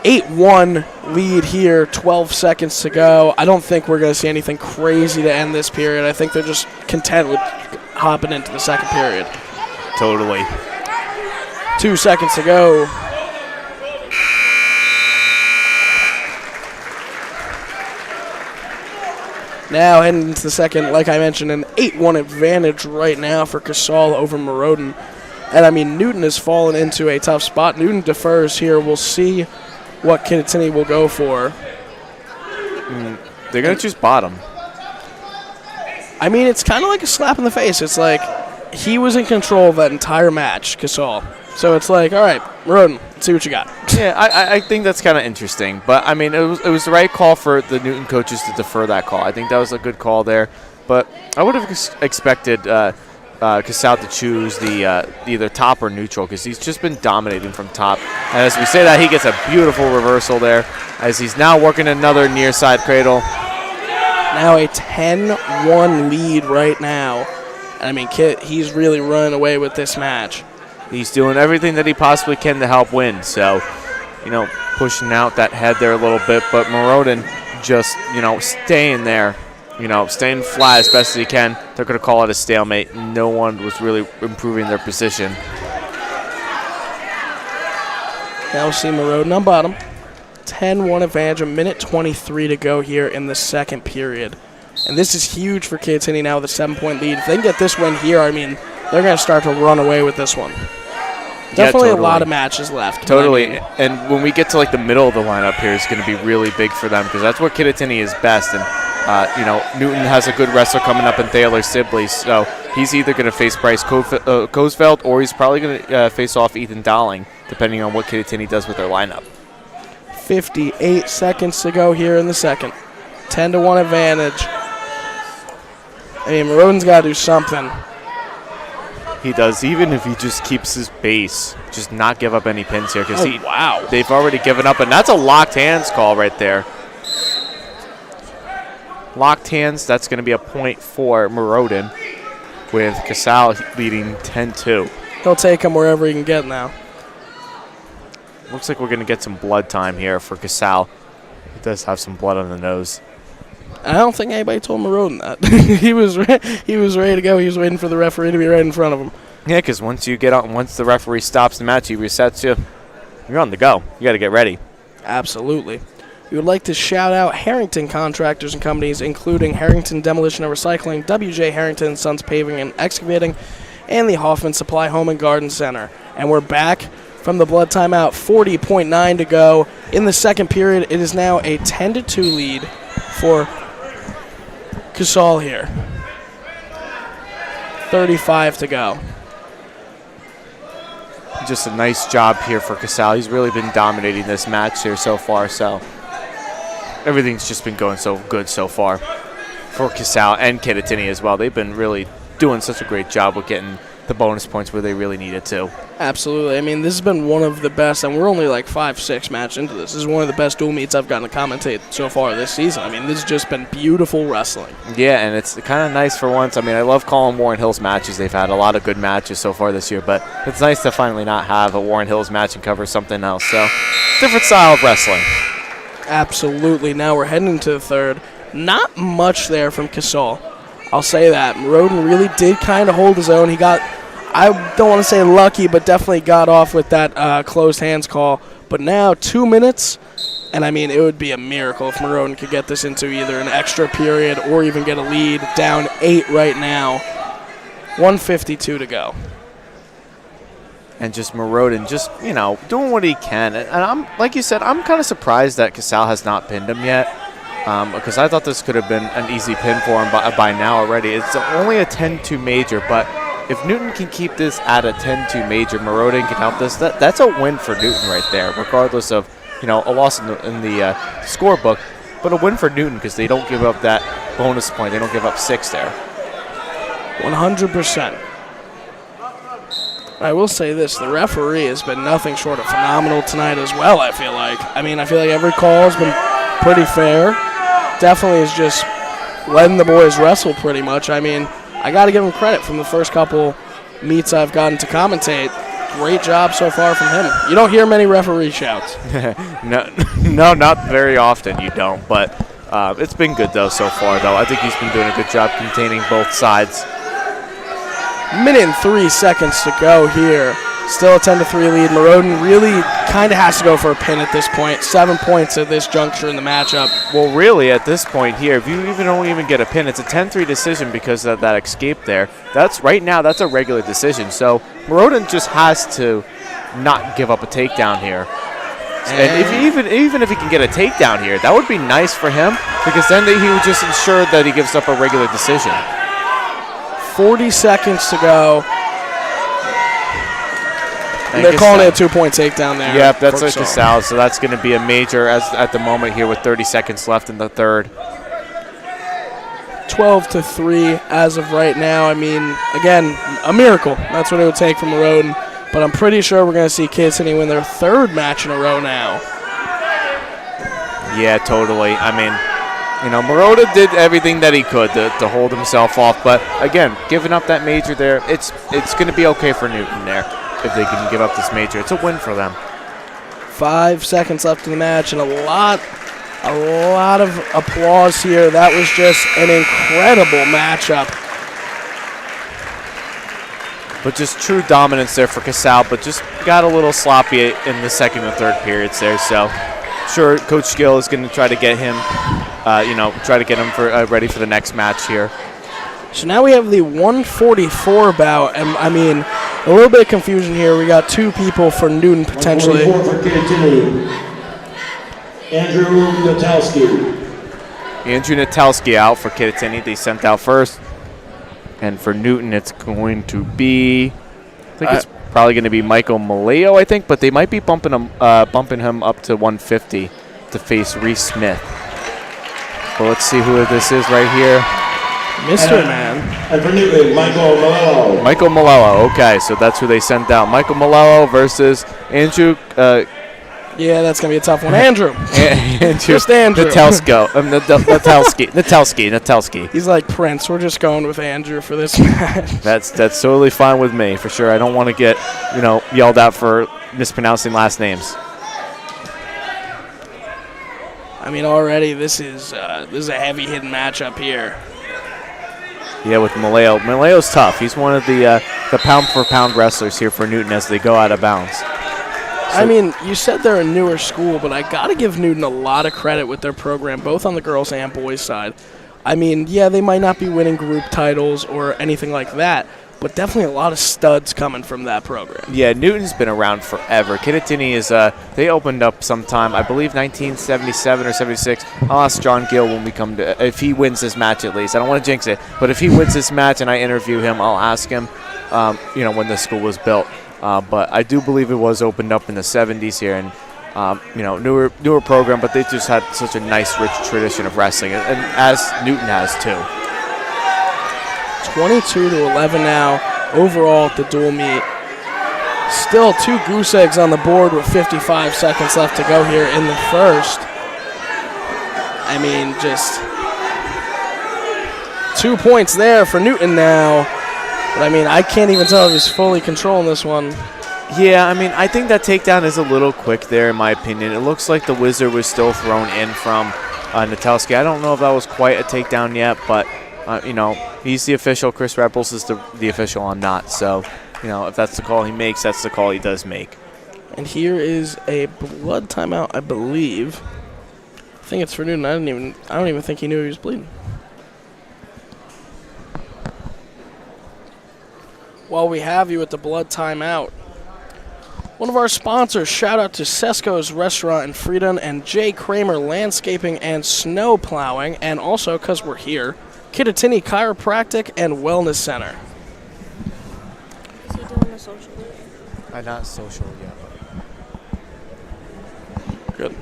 8-1 lead here, 12 seconds to go. I don't think we're going to see anything crazy to end this period. I think they're just content with hopping into the second period. Totally. 2 seconds to go. Now heading into the second, like I mentioned, an 8-1 advantage right now for Casal over Moroden. And I mean, Newton has fallen into a tough spot. Newton defers here. We'll see what Kittatinny will go for. They're going to choose bottom. I mean, it's kind of like a slap in the face. It's like he was in control of that entire match, Casal. So it's like, all right, Moroden, let's see what you got. Yeah, I think that's kind of interesting. But, I mean, it was the right call for the Newton coaches to defer that call. I think that was a good call there. But I would have expected Casal to choose the either top or neutral, because he's just been dominating from top. And as we say that, he gets a beautiful reversal there as he's now working another near side cradle. Now a 10-1 lead right now. And I mean, Kit, he's really running away with this match. He's doing everything that he possibly can to help win. So, pushing out that head there a little bit. But Moroden just, staying there, staying flat as best as he can. They're going to call it a stalemate. No one was really improving their position. Now we'll see Moroden on bottom. 10-1 advantage, a minute 23 to go here in the second period. And this is huge for Kittatinny now with a 7-point lead. If they can get this win here, I mean, they're going to start to run away with this one. Definitely a lot of matches left. Totally. And when we get to like the middle of the lineup here, it's going to be really big for them because that's where Kittatinny is best. And, Newton has a good wrestler coming up in Thaler Sibley. So he's either going to face Bryce Coesfeld or he's probably going to face off Ethan Dowling, depending on what Kittatinny does with their lineup. 58 seconds to go here in the second. 10-1 advantage. I mean, Moroden's got to do something. He does, even if he just keeps his base, just not give up any pins here. Because wow. They've already given up, and that's a locked hands call right there. Locked hands, that's going to be a point for Moroden, with Casal leading 10-2. He'll take him wherever he can get now. Looks like we're going to get some blood time here for Casal. He does have some blood on the nose. I don't think anybody told Moroden that. he was ready to go. He was waiting for the referee to be right in front of him. Yeah, because once the referee stops the match, he resets you. You're on the go. You got to get ready. Absolutely. We would like to shout out Harrington Contractors and Companies, including Harrington Demolition and Recycling, W.J. Harrington & Sons Paving and Excavating, and the Hoffman Supply Home and Garden Center. And we're back from the blood timeout. 40.9 to go in the second period. It is now a 10-2 lead for Casal here. 35 to go. Just a nice job here for Casal. He's really been dominating this match here so far, so everything's just been going so good so far for Casal and Kittatinny as well. They've been really doing such a great job with getting the bonus points where they really needed to. Absolutely. I mean, this has been one of the best, and we're only like 5-6 matches into this. This is one of the best dual meets I've gotten to commentate so far this season. I mean, this has just been beautiful wrestling. Yeah, and it's kind of nice for once. I mean, I love calling Warren Hills matches. They've had a lot of good matches so far this year, but it's nice to finally not have a Warren Hills match and cover something else. So, different style of wrestling. Absolutely. Now we're heading into the third. Not much there from Casal. I'll say that. Moroden really did kind of hold his own. He got, I don't want to say lucky, but definitely got off with that closed hands call. But now 2 minutes, and I mean, it would be a miracle if Moroden could get this into either an extra period or even get a lead. Down 8 right now. 1:52 to go. And just Moroden just, doing what he can. And I'm, like you said, I'm kind of surprised that Casal has not pinned him yet. Because I thought this could have been an easy pin for him by now already. It's only a 10-2 major, but if Newton can keep this at a 10-2 major, Moroden can help this. That's a win for Newton right there, regardless of a loss in the scorebook, but a win for Newton because they don't give up that bonus point. They don't give up 6 there. 100%. I will say this, the referee has been nothing short of phenomenal tonight as well, I feel like. I mean, I feel like every call has been pretty fair. Definitely is just letting the boys wrestle pretty much. I mean, I got to give him credit from the first couple meets I've gotten to commentate. Great job so far from him. You don't hear many referee shouts. No, not very often you don't, but it's been good though so far though. I think he's been doing a good job containing both sides. Minute and 3 seconds to go here. Still a 10-3 lead. Moroden really kind of has to go for a pin at this point. 7 points at this juncture in the matchup. Well, really, at this point here, if you don't even get a pin, it's a 10-3 decision because of that escape there. That's right now, that's a regular decision. So Moroden just has to not give up a takedown here. And even if he can get a takedown here, that would be nice for him because then he would just ensure that he gives up a regular decision. 40 seconds to go. They're calling it a 2-point takedown there. Yep, that's like Casal, so that's going to be a major at the moment here with 30 seconds left in the third. 12-3 as of right now. I mean, again, a miracle. That's what it would take from Moroden. But I'm pretty sure we're going to see Kittatinny win their third match in a row now. Yeah, totally. I mean, Moroden did everything that he could to hold himself off. But, again, giving up that major there, it's going to be okay for Newton there. If they can give up this major, it's a win for them. 5 seconds left in the match, and a lot of applause here. That was just an incredible matchup. But just true dominance there for Casal, but just got a little sloppy in the second and third periods there. So sure Coach Gill is going to try to get him, ready for the next match here. So now we have the 144 bout, and I mean, a little bit of confusion here. We got two people for Newton potentially. 144 for Kittatinny. Andrew Natalski. Andrew Natalski out for Kittatinny. They sent out first. And for Newton, it's going to be, I think it's probably going to be Michael Maleo, I think, but they might be bumping him up to 150 to face Reese Smith. But let's see who this is right here. Mr. Man. And for Newton, Michael Malello. Michael Malello, okay, so that's who they sent out. Michael Malello versus Andrew. Yeah, that's going to be a tough one. Andrew. Just Andrew. Natalski. He's like Prince. We're just going with Andrew for this match. That's totally fine with me, for sure. I don't want to get, yelled out for mispronouncing last names. I mean, already this is a heavy-hitting matchup here. Yeah, with Maleo. Maleo's tough. He's one of the pound-for-pound wrestlers here for Newton as they go out of bounds. I mean, you said they're a newer school, but I got to give Newton a lot of credit with their program, both on the girls' and boys' side. I mean, yeah, they might not be winning group titles or anything like that, but definitely a lot of studs coming from that program. Yeah, Newton's been around forever. Kittatinny is, they opened up sometime, I believe 1977 or 76. I'll ask John Gill when we come to, if he wins this match at least. I don't want to jinx it, but if he wins this match and I interview him, I'll ask him, when the school was built. But I do believe it was opened up in the 70s here, and newer program, but they just had such a nice, rich tradition of wrestling, and as Newton has too. 22-11 now overall at the dual meet. Still 2 goose eggs on the board with 55 seconds left to go here in the first. I mean, just 2 points there for Newton now. But I mean, I can't even tell if he's fully controlling this one. Yeah, I mean, I think that takedown is a little quick there, in my opinion. It looks like the Wizard was still thrown in from Natalski. I don't know if that was quite a takedown yet, but, he's the official. Chris Rebels is the official. I'm not. So, if that's the call he makes, that's the call he does make. And here is a blood timeout, I believe. I think it's for Newton. I don't even think he knew he was bleeding. While we have you at the blood timeout, one of our sponsors, shout out to Sesko's Restaurant in Freedom and J. Kramer Landscaping and Snow Plowing, and also, because we're here, Kittatinny Chiropractic and Wellness Center. Is he doing the social yet? Not social yet. Good.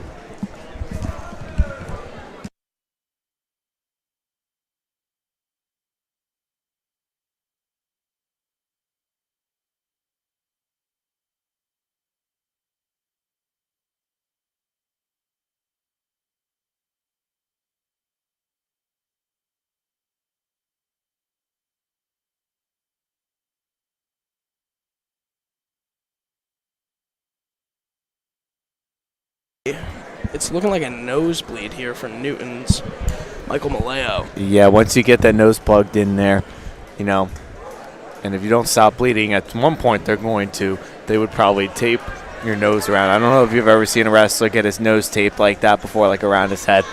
It's looking like a nosebleed here for Newton's Michael Maleo. Yeah, once you get that nose plugged in there, and if you don't stop bleeding, at one point they would probably tape your nose around. I don't know if you've ever seen a wrestler get his nose taped like that before, like around his head.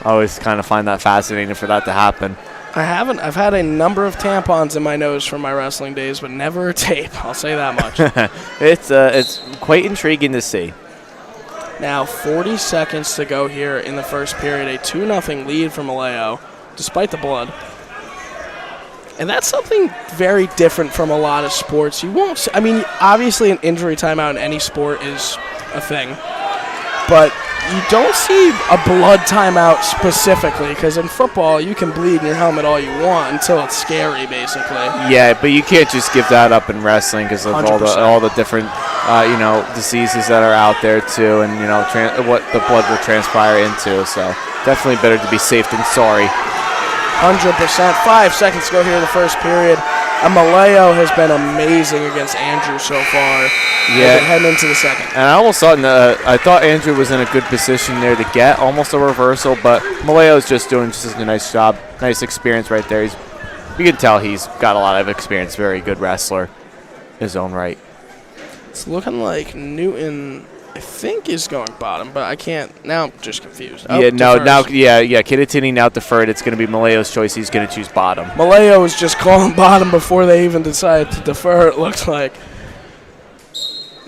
I always kind of find that fascinating for that to happen. I haven't. I've had a number of tampons in my nose from my wrestling days, but never a tape. I'll say that much. It's quite intriguing to see. Now 40 seconds to go here in the first period. A 2-0 lead for Maleo, despite the blood. And that's something very different from a lot of sports. You won't see, I mean, obviously an injury timeout in any sport is a thing. But you don't see a blood timeout specifically, because in football you can bleed in your helmet all you want until it's scary, basically. Yeah, but you can't just give that up in wrestling because of all the different diseases that are out there too, and what the blood will transpire into. So definitely better to be safe than sorry. 100%. 5 seconds to go here in the first period. And Maleo has been amazing against Andrew so far. Yeah. Heading into the second. And I almost thought I thought Andrew was in a good position there to get almost a reversal, but Maleo's just doing just a nice job, nice experience right there. You can tell he's got a lot of experience, very good wrestler in his own right. It's looking like Newton I think is going bottom, but I can't. Now I'm just confused. Oh, Yeah, no, defers. now, yeah, Kittatinny now deferred. It's going to be Malayo's choice. He's going to choose bottom. Malayo was just calling bottom before they even decided to defer, it looks like.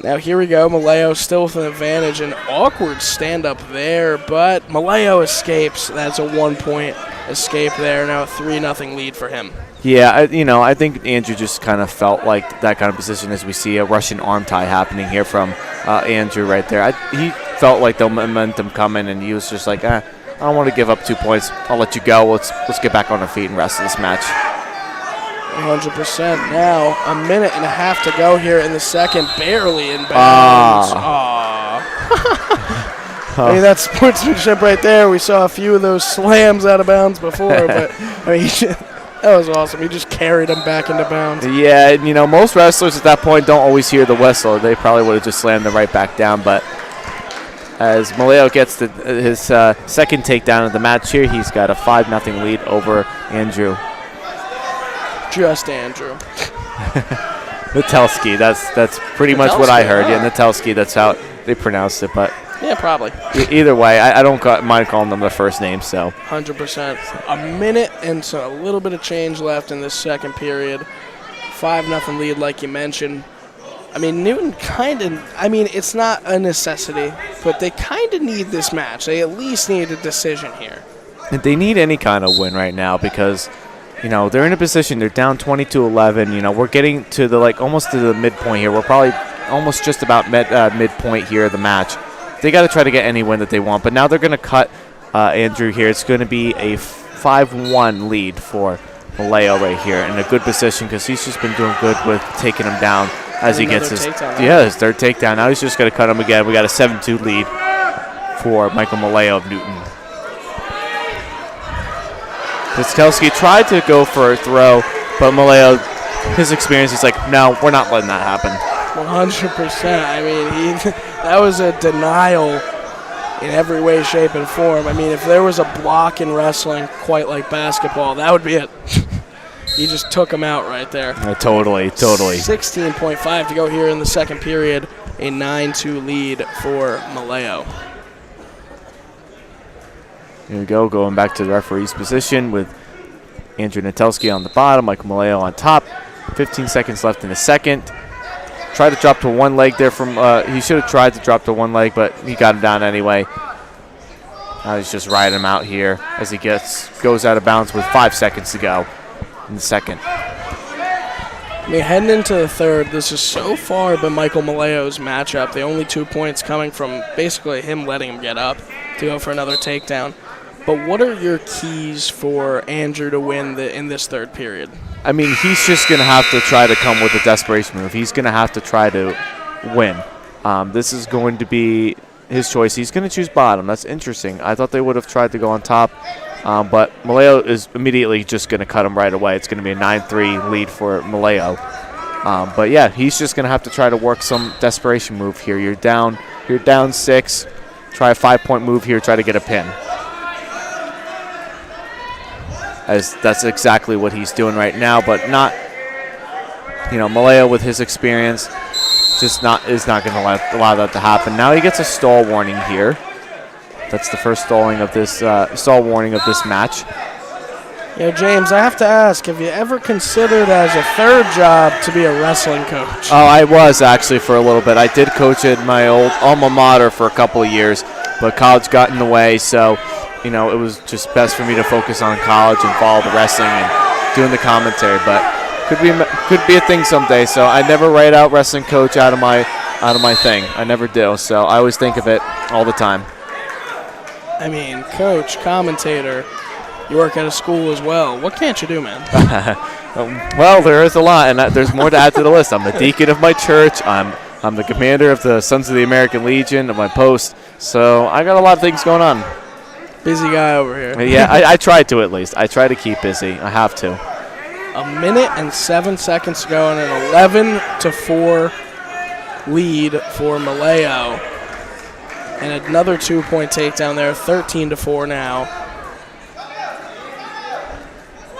Now here we go. Malayo still with an advantage. An awkward stand-up there, but Malayo escapes. That's a 1-point escape there. Now a 3-0 lead for him. Yeah, I think Andrew just kind of felt like that kind of position as we see a Russian arm tie happening here from Andrew right there. He felt like the momentum coming, and he was just like, I don't want to give up 2 points. I'll let you go. Let's get back on our feet and rest of this match. 100%. Now a minute and a half to go here in the second. Barely in bounds. I mean, that's sportsmanship right there. We saw a few of those slams out of bounds before, but I mean, that was awesome. He just carried him back into bounds. Yeah, and, most wrestlers at that point don't always hear the whistle. They probably would have just slammed them right back down. But as Malayo gets his second takedown of the match here, he's got a 5-0 lead over Andrew. Just Andrew. Natelski, that's pretty much what I heard. Yeah, Natelski, that's how they pronounced it. But yeah, probably. Either way, I don't mind calling them their first name. So 100%. A minute and so a little bit of change left in this second period. 5-0 lead, like you mentioned. I mean, Newton it's not a necessity, but they kind of need this match. They at least need a decision here. They need any kind of win right now because, they're in a position, they're down 22-11. We're getting to almost to the midpoint here. We're probably almost just about midpoint here of the match. They got to try to get any win that they want, but now they're going to cut Andrew here. It's going to be a 5-1 lead for Malayo right here in a good position because he's just been doing good with taking him down as he gets his third takedown. Now he's just going to cut him again. We got a 7-2 lead for Michael Malayo of Newton. Natelski tried to go for a throw, but Malayo, his experience, he's like, no, we're not letting that happen. 100%. I mean, that was a denial in every way, shape, and form. I mean, if there was a block in wrestling quite like basketball, that would be it. He just took him out right there. Totally. 16.5 to go here in the second period. A 9-2 lead for Malayo. Here we go, going back to the referee's position with Andrew Natelski on the bottom, Michael Malayo on top. 15 seconds left in the second. Tried to drop to one leg there from, he should have tried to drop to one leg, but he got him down anyway. Now he's just riding him out here as he goes out of bounds with 5 seconds to go in the second. I mean, heading into the third, this has so far been Michael Malayo's matchup. The only 2 points coming from basically him letting him get up to go for another takedown. But what are your keys for Andrew to win in this third period? I mean, he's just going to have to try to come with a desperation move. He's going to have to try to win. This is going to be his choice. He's going to choose bottom. That's interesting. I thought they would have tried to go on top, but Malayo is immediately just going to cut him right away. It's going to be a 9-3 lead for Malayo. But, yeah, he's just going to have to try to work some desperation move here. You're down 6. Try a 5-point move here. Try to get a pin. As that's exactly what he's doing right now, but not, Malayo with his experience is not going to allow that to happen. Now he gets a stall warning here. That's the first stall warning of this match. James, I have to ask, have you ever considered as a third job to be a wrestling coach? Oh, I was actually for a little bit. I did coach at my old alma mater for a couple of years, but college got in the way, so it was just best for me to focus on college and follow the wrestling and doing the commentary. But could be a thing someday. So I never write out wrestling coach out of my thing. I never do. So I always think of it all the time. I mean, coach, commentator, you work at a school as well. What can't you do, man? Well, there is a lot, and there's more to add to the list. I'm the deacon of my church. I'm the commander of the Sons of the American Legion of my post. So I got a lot of things going on. Busy guy over here. Yeah, I try to at least. I try to keep busy. I have to. A minute and 7 seconds to go and an 11-4 lead for Malayo. And another 2-point takedown there, 13-4 now.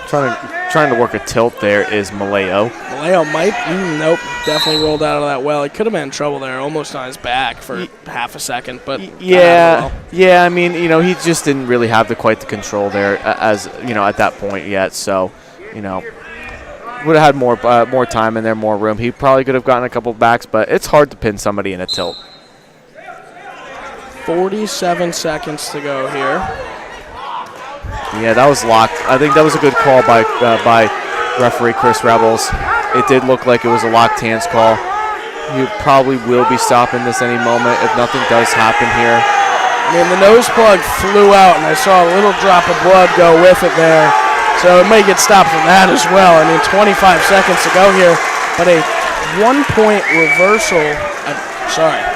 Trying trying to work a tilt there is Maleo. Maleo might, nope, definitely rolled out of that well. He could have been in trouble there, almost on his back for half a second, but yeah. I mean, he just didn't really have quite the control there as at that point yet. So, would have had more time in there, more room. He probably could have gotten a couple backs, but it's hard to pin somebody in a tilt. 47 seconds to go here. Yeah, that was locked. I think that was a good call by referee Chris Rebels. It did look like it was a locked hands call. You probably will be stopping this any moment if nothing does happen here. I mean, the nose plug flew out, and I saw a little drop of blood go with it there. So it may get stopped from that as well. I mean, 25 seconds to go here, but a 1-point reversal.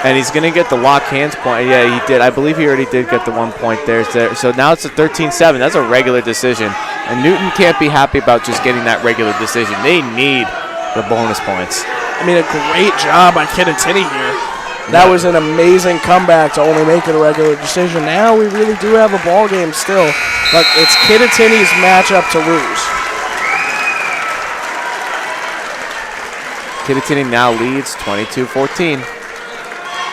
And he's going to get the lock hands point. Yeah, he did. I believe he already did get the 1 point there. So now it's a 13-7. That's a regular decision. And Newton can't be happy about just getting that regular decision. They need the bonus points. I mean, a great job by Kittatinny here. That was an amazing comeback to only make it a regular decision. Now we really do have a ball game still. But it's Kittatinny's matchup to lose. Kittatinny now leads 22-14.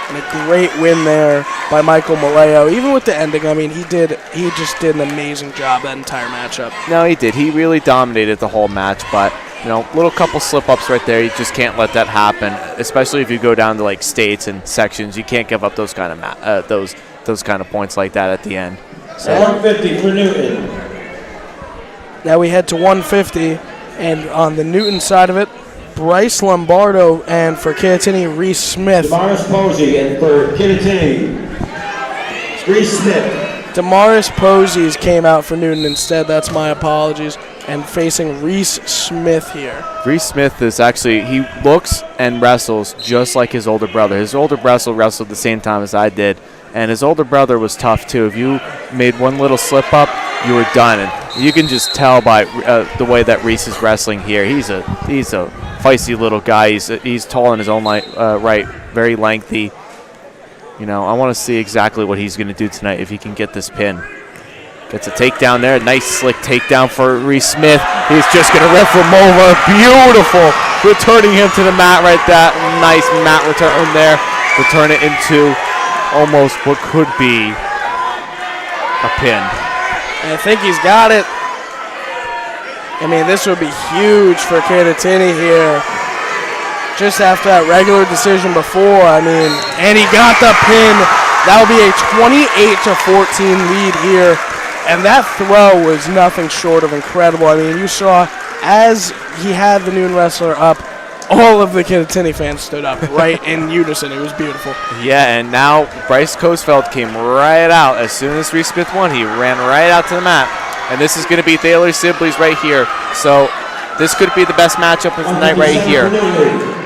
And a great win there by Michael Maleo. Even with the ending, I mean, he just did an amazing job that entire matchup. No, he did. He really dominated the whole match, but little couple slip-ups right there. You just can't let that happen, especially if you go down to like states and sections. You can't give up those kind of those kind of points like that at the end. So 150 for Newton. Now we head to 150, and on the Newton side of it, Bryce Lombardo, and for Kittatinny, Reese Smith. Damaris Posey, and for Kittatinny, Reese Smith. Damaris Posey came out for Newton instead. That's my apologies. And facing Reese Smith here. Reese Smith is actually, he looks and wrestles just like his older brother. His older brother wrestled the same time as I did, and his older brother was tough too. If you made one little slip up, you were done. And you can just tell by the way that Reese is wrestling here. He's a feisty little guy. He's tall in his own right, very lengthy. I want to see exactly what he's going to do tonight if he can get this pin. Gets a takedown there. Nice slick takedown for Reese Smith. He's just going to rip him over. Beautiful. Returning him to the mat right there. Nice mat return there. Return it into almost what could be a pin. And I think he's got it. I mean, this would be huge for Kittatinny here. Just after that regular decision before, and he got the pin. That would be a 28-14 lead here. And that throw was nothing short of incredible. I mean, you saw as he had the Newton wrestler up, all of the Kittatinny fans stood up right in unison. It was beautiful. Yeah, and now Bryce Coesfeld came right out. As soon as Reese Smith won, he ran right out to the mat. And this is going to be Thaler Sibley's right here. So this could be the best matchup of the night right here.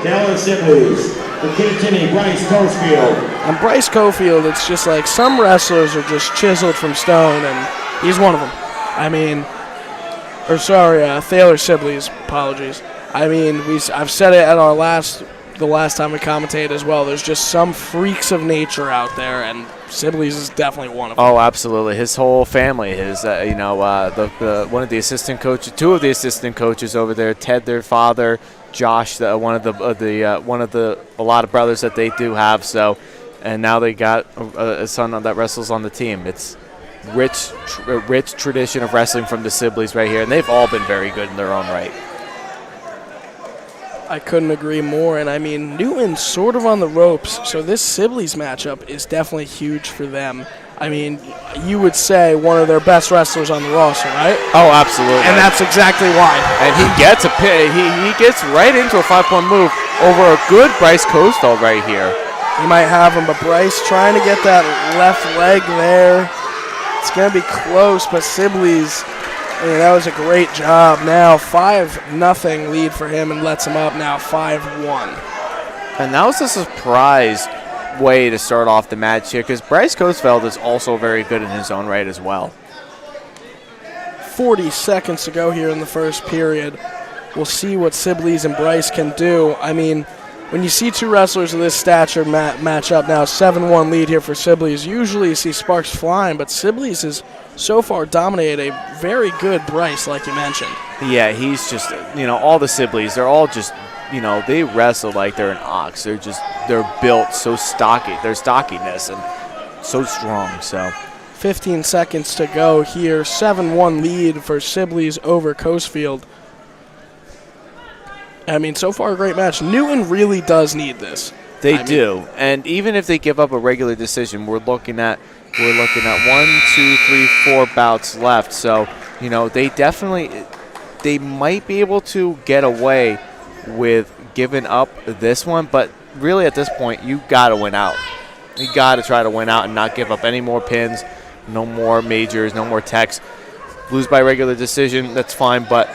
Thaler Sibley's, the Kittatinny, Bryce Coesfeld. And Bryce Coesfeld, it's just like some wrestlers are just chiseled from stone, and he's one of them. Thaler Sibley's, apologies. I've said it at the last time we commentated as well. There's just some freaks of nature out there, and Sibley's is definitely one of them. Oh, absolutely. His whole family, one of the assistant coaches, two of the assistant coaches over there, Ted, their father, Josh, one of the a lot of brothers that they do have. So, and now they got a son that wrestles on the team. It's rich tradition of wrestling from the Sibleys right here, and they've all been very good in their own right. I couldn't agree more, and Newton's sort of on the ropes, so this Sibley's matchup is definitely huge for them. You would say one of their best wrestlers on the roster, right? Oh, absolutely. And that's exactly why. And he gets a pin. He gets right into a 5-point move over a good Bryce Coesfeld right here. He might have him, but Bryce trying to get that left leg there. It's going to be close, but Sibley's, that was a great job. Now 5-0 lead for him and lets him up now 5-1. And that was a surprise way to start off the match here because Bryce Coesfeld is also very good in his own right as well. 40 seconds to go here in the first period. We'll see what Sibley's and Bryce can do. when you see two wrestlers of this stature match up now, 7-1 lead here for Sibley's. Usually you see sparks flying, but Sibley's has so far dominated a very good Bryce, like you mentioned. Yeah, he's just, all the Sibleys, they're all just, they wrestle like they're an ox. They're built so stocky. Their stockiness and so strong, so. 15 seconds to go here. 7-1 lead for Sibley's over Coesfield. I mean, so far a great match. Newton really does need this. They do, and even if they give up a regular decision, we're looking at 1, 2, 3, 4 bouts left. So, they might be able to get away with giving up this one, but really at this point, you got to win out. You got to try to win out and not give up any more pins, no more majors, no more techs. Lose by regular decision, that's fine, but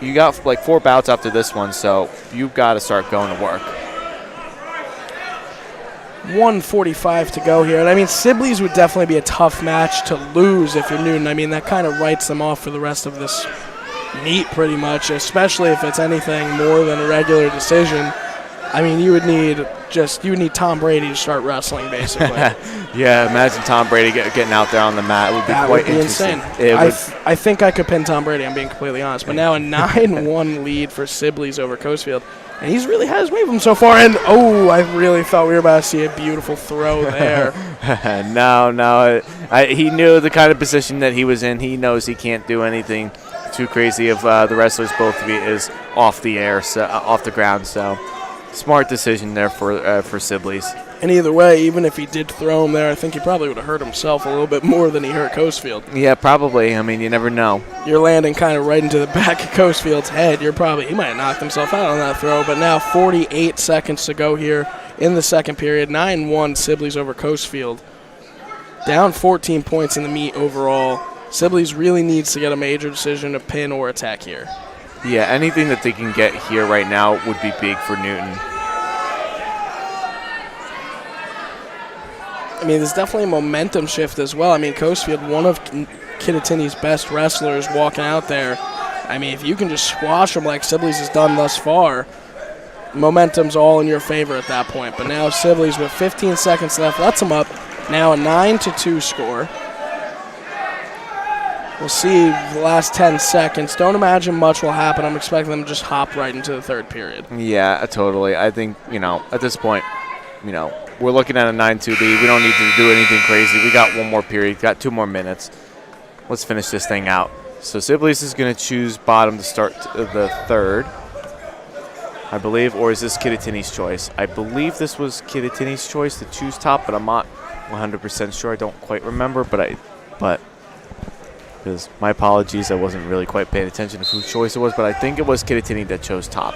you got like 4 bouts after this one, so you've got to start going to work. 1:45 to go here. And I mean, Sibley's would definitely be a tough match to lose if you're Newton. I mean, that kind of writes them off for the rest of this meet pretty much, especially if it's anything more than a regular decision. I mean, you would need Tom Brady to start wrestling, basically. Yeah, imagine Tom Brady getting out there on the mat. It would be quite interesting. Insane. I think I could pin Tom Brady, I'm being completely honest. But now a 9-1 lead for Sibley's over Coesfield. And he's really had his way of him so far. And, I really thought we were about to see a beautiful throw there. No. He knew the kind of position that he was in. He knows he can't do anything too crazy if the wrestlers both is off the air, so, off the ground. So smart decision there for Sibley's. And either way, even if he did throw him there, I think he probably would have hurt himself a little bit more than he hurt Coesfield. Yeah, probably. I mean, you never know. You're landing kind of right into the back of Coesfield's head. He might have knocked himself out on that throw, but now 48 seconds to go here in the second period. 9-1 Sibley's over Coesfield. Down 14 points in the meet overall. Sibley's really needs to get a major decision, a pin or attack here. Yeah, anything that they can get here right now would be big for Newton. I mean, there's definitely a momentum shift as well. I mean, Coesfield, one of Kittatinny's best wrestlers, walking out there. I mean, if you can just squash them like Sibley's has done thus far, momentum's all in your favor at that point. But now Sibley's with 15 seconds left lets them up. Now a 9-2 score. We'll see the last 10 seconds. Don't imagine much will happen. I'm expecting them to just hop right into the third period. Yeah, totally. I think, at this point, we're looking at a 9-2 lead. We don't need to do anything crazy. We got one more period, got 2 more minutes. Let's finish this thing out. So Sibley's is going to choose bottom to start the third, I believe, or is this Kittatinny's choice? I believe this was Kittatinny's choice to choose top, but I'm not 100% sure. I don't quite remember, but because my apologies, I wasn't really quite paying attention to whose choice it was, but I think it was Kittatinny that chose top.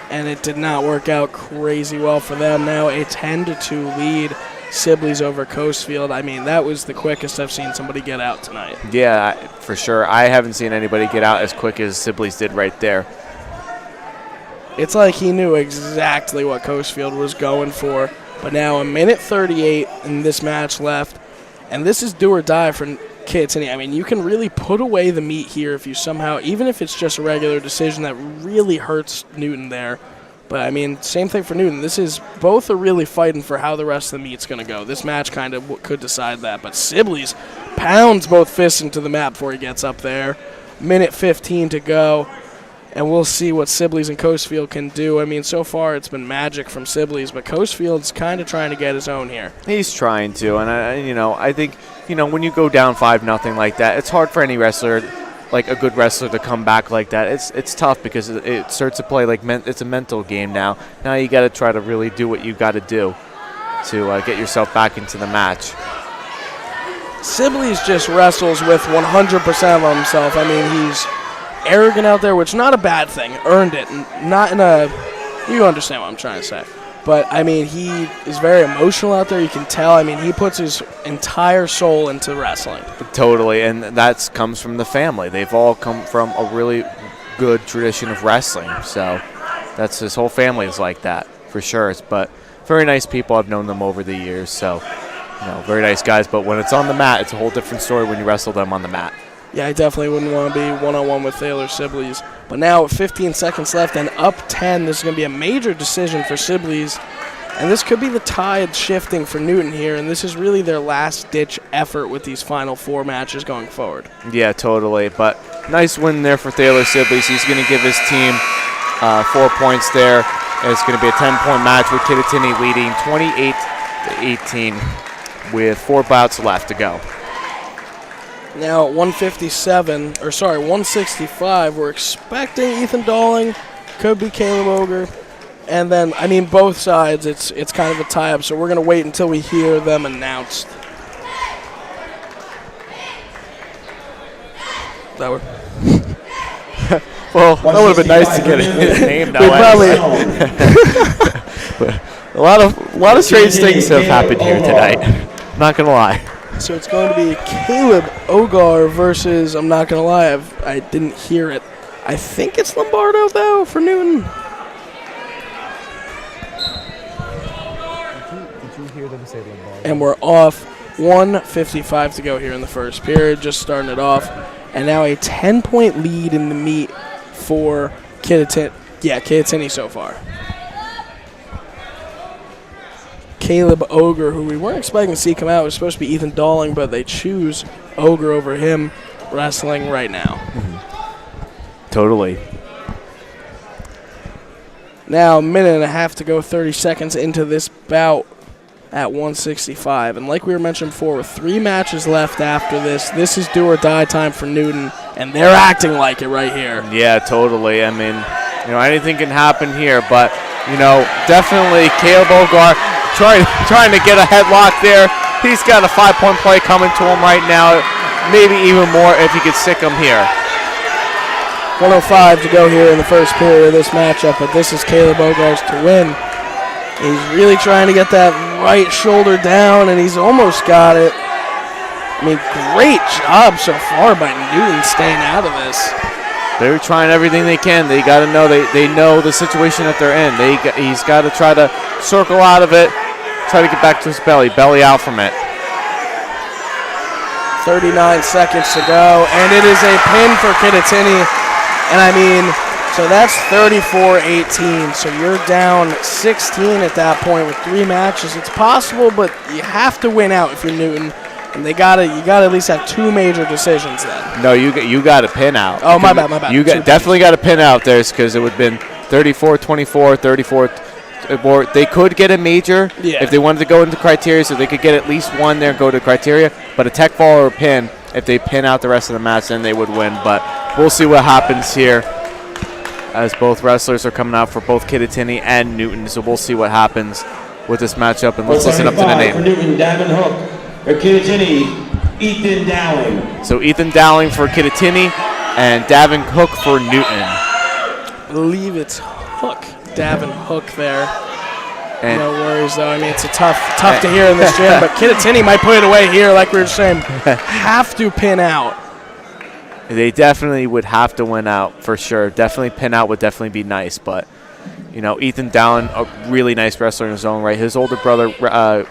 And it did not work out crazy well for them. Now a 10-2 lead, Sibley's over Coesfield. I mean, that was the quickest I've seen somebody get out tonight. Yeah, for sure. I haven't seen anybody get out as quick as Sibley's did right there. It's like he knew exactly what Coesfield was going for. But now a minute 38 in this match left. And this is do or die for Kittatinny. I mean, you can really put away the meat here if you somehow, even if it's just a regular decision that really hurts Newton there. But, I mean, same thing for Newton. Both are really fighting for how the rest of the meet's going to go. This match kind of could decide that. But Sibley's pounds both fists into the mat before he gets up there. Minute 15 to go. And we'll see what Sibley's and Coesfield can do. I mean, so far it's been magic from Sibley's, but Coesfield's kind of trying to get his own here. He's trying to, and I think, when you go down 5-0 like that, it's hard for any wrestler, like a good wrestler, to come back like that. It's tough because it starts to play like it's a mental game now. Now you got to try to really do what you got to do to get yourself back into the match. Sibley's just wrestles with 100% of himself. I mean, he's arrogant out there, which is not a bad thing. Earned it. Not in a... You understand what I'm trying to say. But, I mean, he is very emotional out there. You can tell. I mean, he puts his entire soul into wrestling. Totally, and that comes from the family. They've all come from a really good tradition of wrestling. So that's his whole family is like that, for sure. But very nice people. I've known them over the years. So, very nice guys. But when it's on the mat, it's a whole different story when you wrestle them on the mat. Yeah, I definitely wouldn't want to be one-on-one with Thaler Sibley's. But now with 15 seconds left and up 10, this is going to be a major decision for Sibley's. And this could be the tide shifting for Newton here, and this is really their last-ditch effort with these final 4 matches going forward. Yeah, totally. But nice win there for Thaler Sibley's. He's going to give his team 4 points there. And it's going to be a 10-point match with Kittatinny leading 28-18 with 4 bouts left to go. Now at 165, we're expecting Ethan Dalling, could be Caleb Oger. And then, I mean, both sides, it's kind of a tie-up, so we're going to wait until we hear them announced. That would... Well, that would have been nice to get his name now. A lot of strange things have happened here tonight. I'm not going to lie. So it's going to be Caleb Ogar versus, I'm not going to lie, I didn't hear it. I think it's Lombardo, though, for Newton. And we're off. 1:55 to go here in the first period, just starting it off. And now a 10-point lead in the meet for Kittatinny so far. Caleb Oger, who we weren't expecting to see come out, was supposed to be Ethan Dalling, but they choose Oger over him wrestling right now. Totally. Now, a minute and a half to go, 30 seconds into this bout at 165. And like we were mentioning before, with 3 matches left after this, this is do or die time for Newton, and they're acting like it right here. Yeah, totally. I mean, anything can happen here, but, definitely Caleb Ogar trying to get a headlock there. He's got a 5-point play coming to him right now, maybe even more if he could stick him here. 1:05 to go here in the first period of this matchup, but this is Caleb Ogar's to win. He's really trying to get that right shoulder down, and he's almost got it. I mean, great job so far by Newton staying out of this. They're trying everything they can. They got to know they know the situation that they're in. He's got to try to circle out of it, try to get back to his belly out from it. 39 seconds to go, and it is a pin for Kittatinny. And I mean, so that's 34-18. So you're down 16 at that point with 3 matches. It's possible, but you have to win out if you're Newton. And you gotta at least have 2 major decisions then. No, you got to pin out. Oh, my bad. You definitely got to pin out there because it would have been 34-24, 34. Or they could get a major if they wanted to go into criteria, so they could get at least 1 there and go to criteria. But a tech fall or a pin, if they pin out the rest of the match, then they would win. But we'll see what happens here as both wrestlers are coming out for both Kittatinny and Newton. So we'll see what happens with this matchup, and let's listen up to the name. For Newton, Davin Hook. For Kittatinny, Ethan Dowling. So Ethan Dowling for Kittatinny and Davin Hook for Newton. I believe it's Hook. Davin Hook there. And no worries, though. I mean, it's tough to hear in this gym, but Kittatinny might put it away here, like we were saying. Have to pin out. They definitely would have to win out for sure. Definitely pin out would definitely be nice, but Ethan Dowling, a really nice wrestler in his own right. His older brother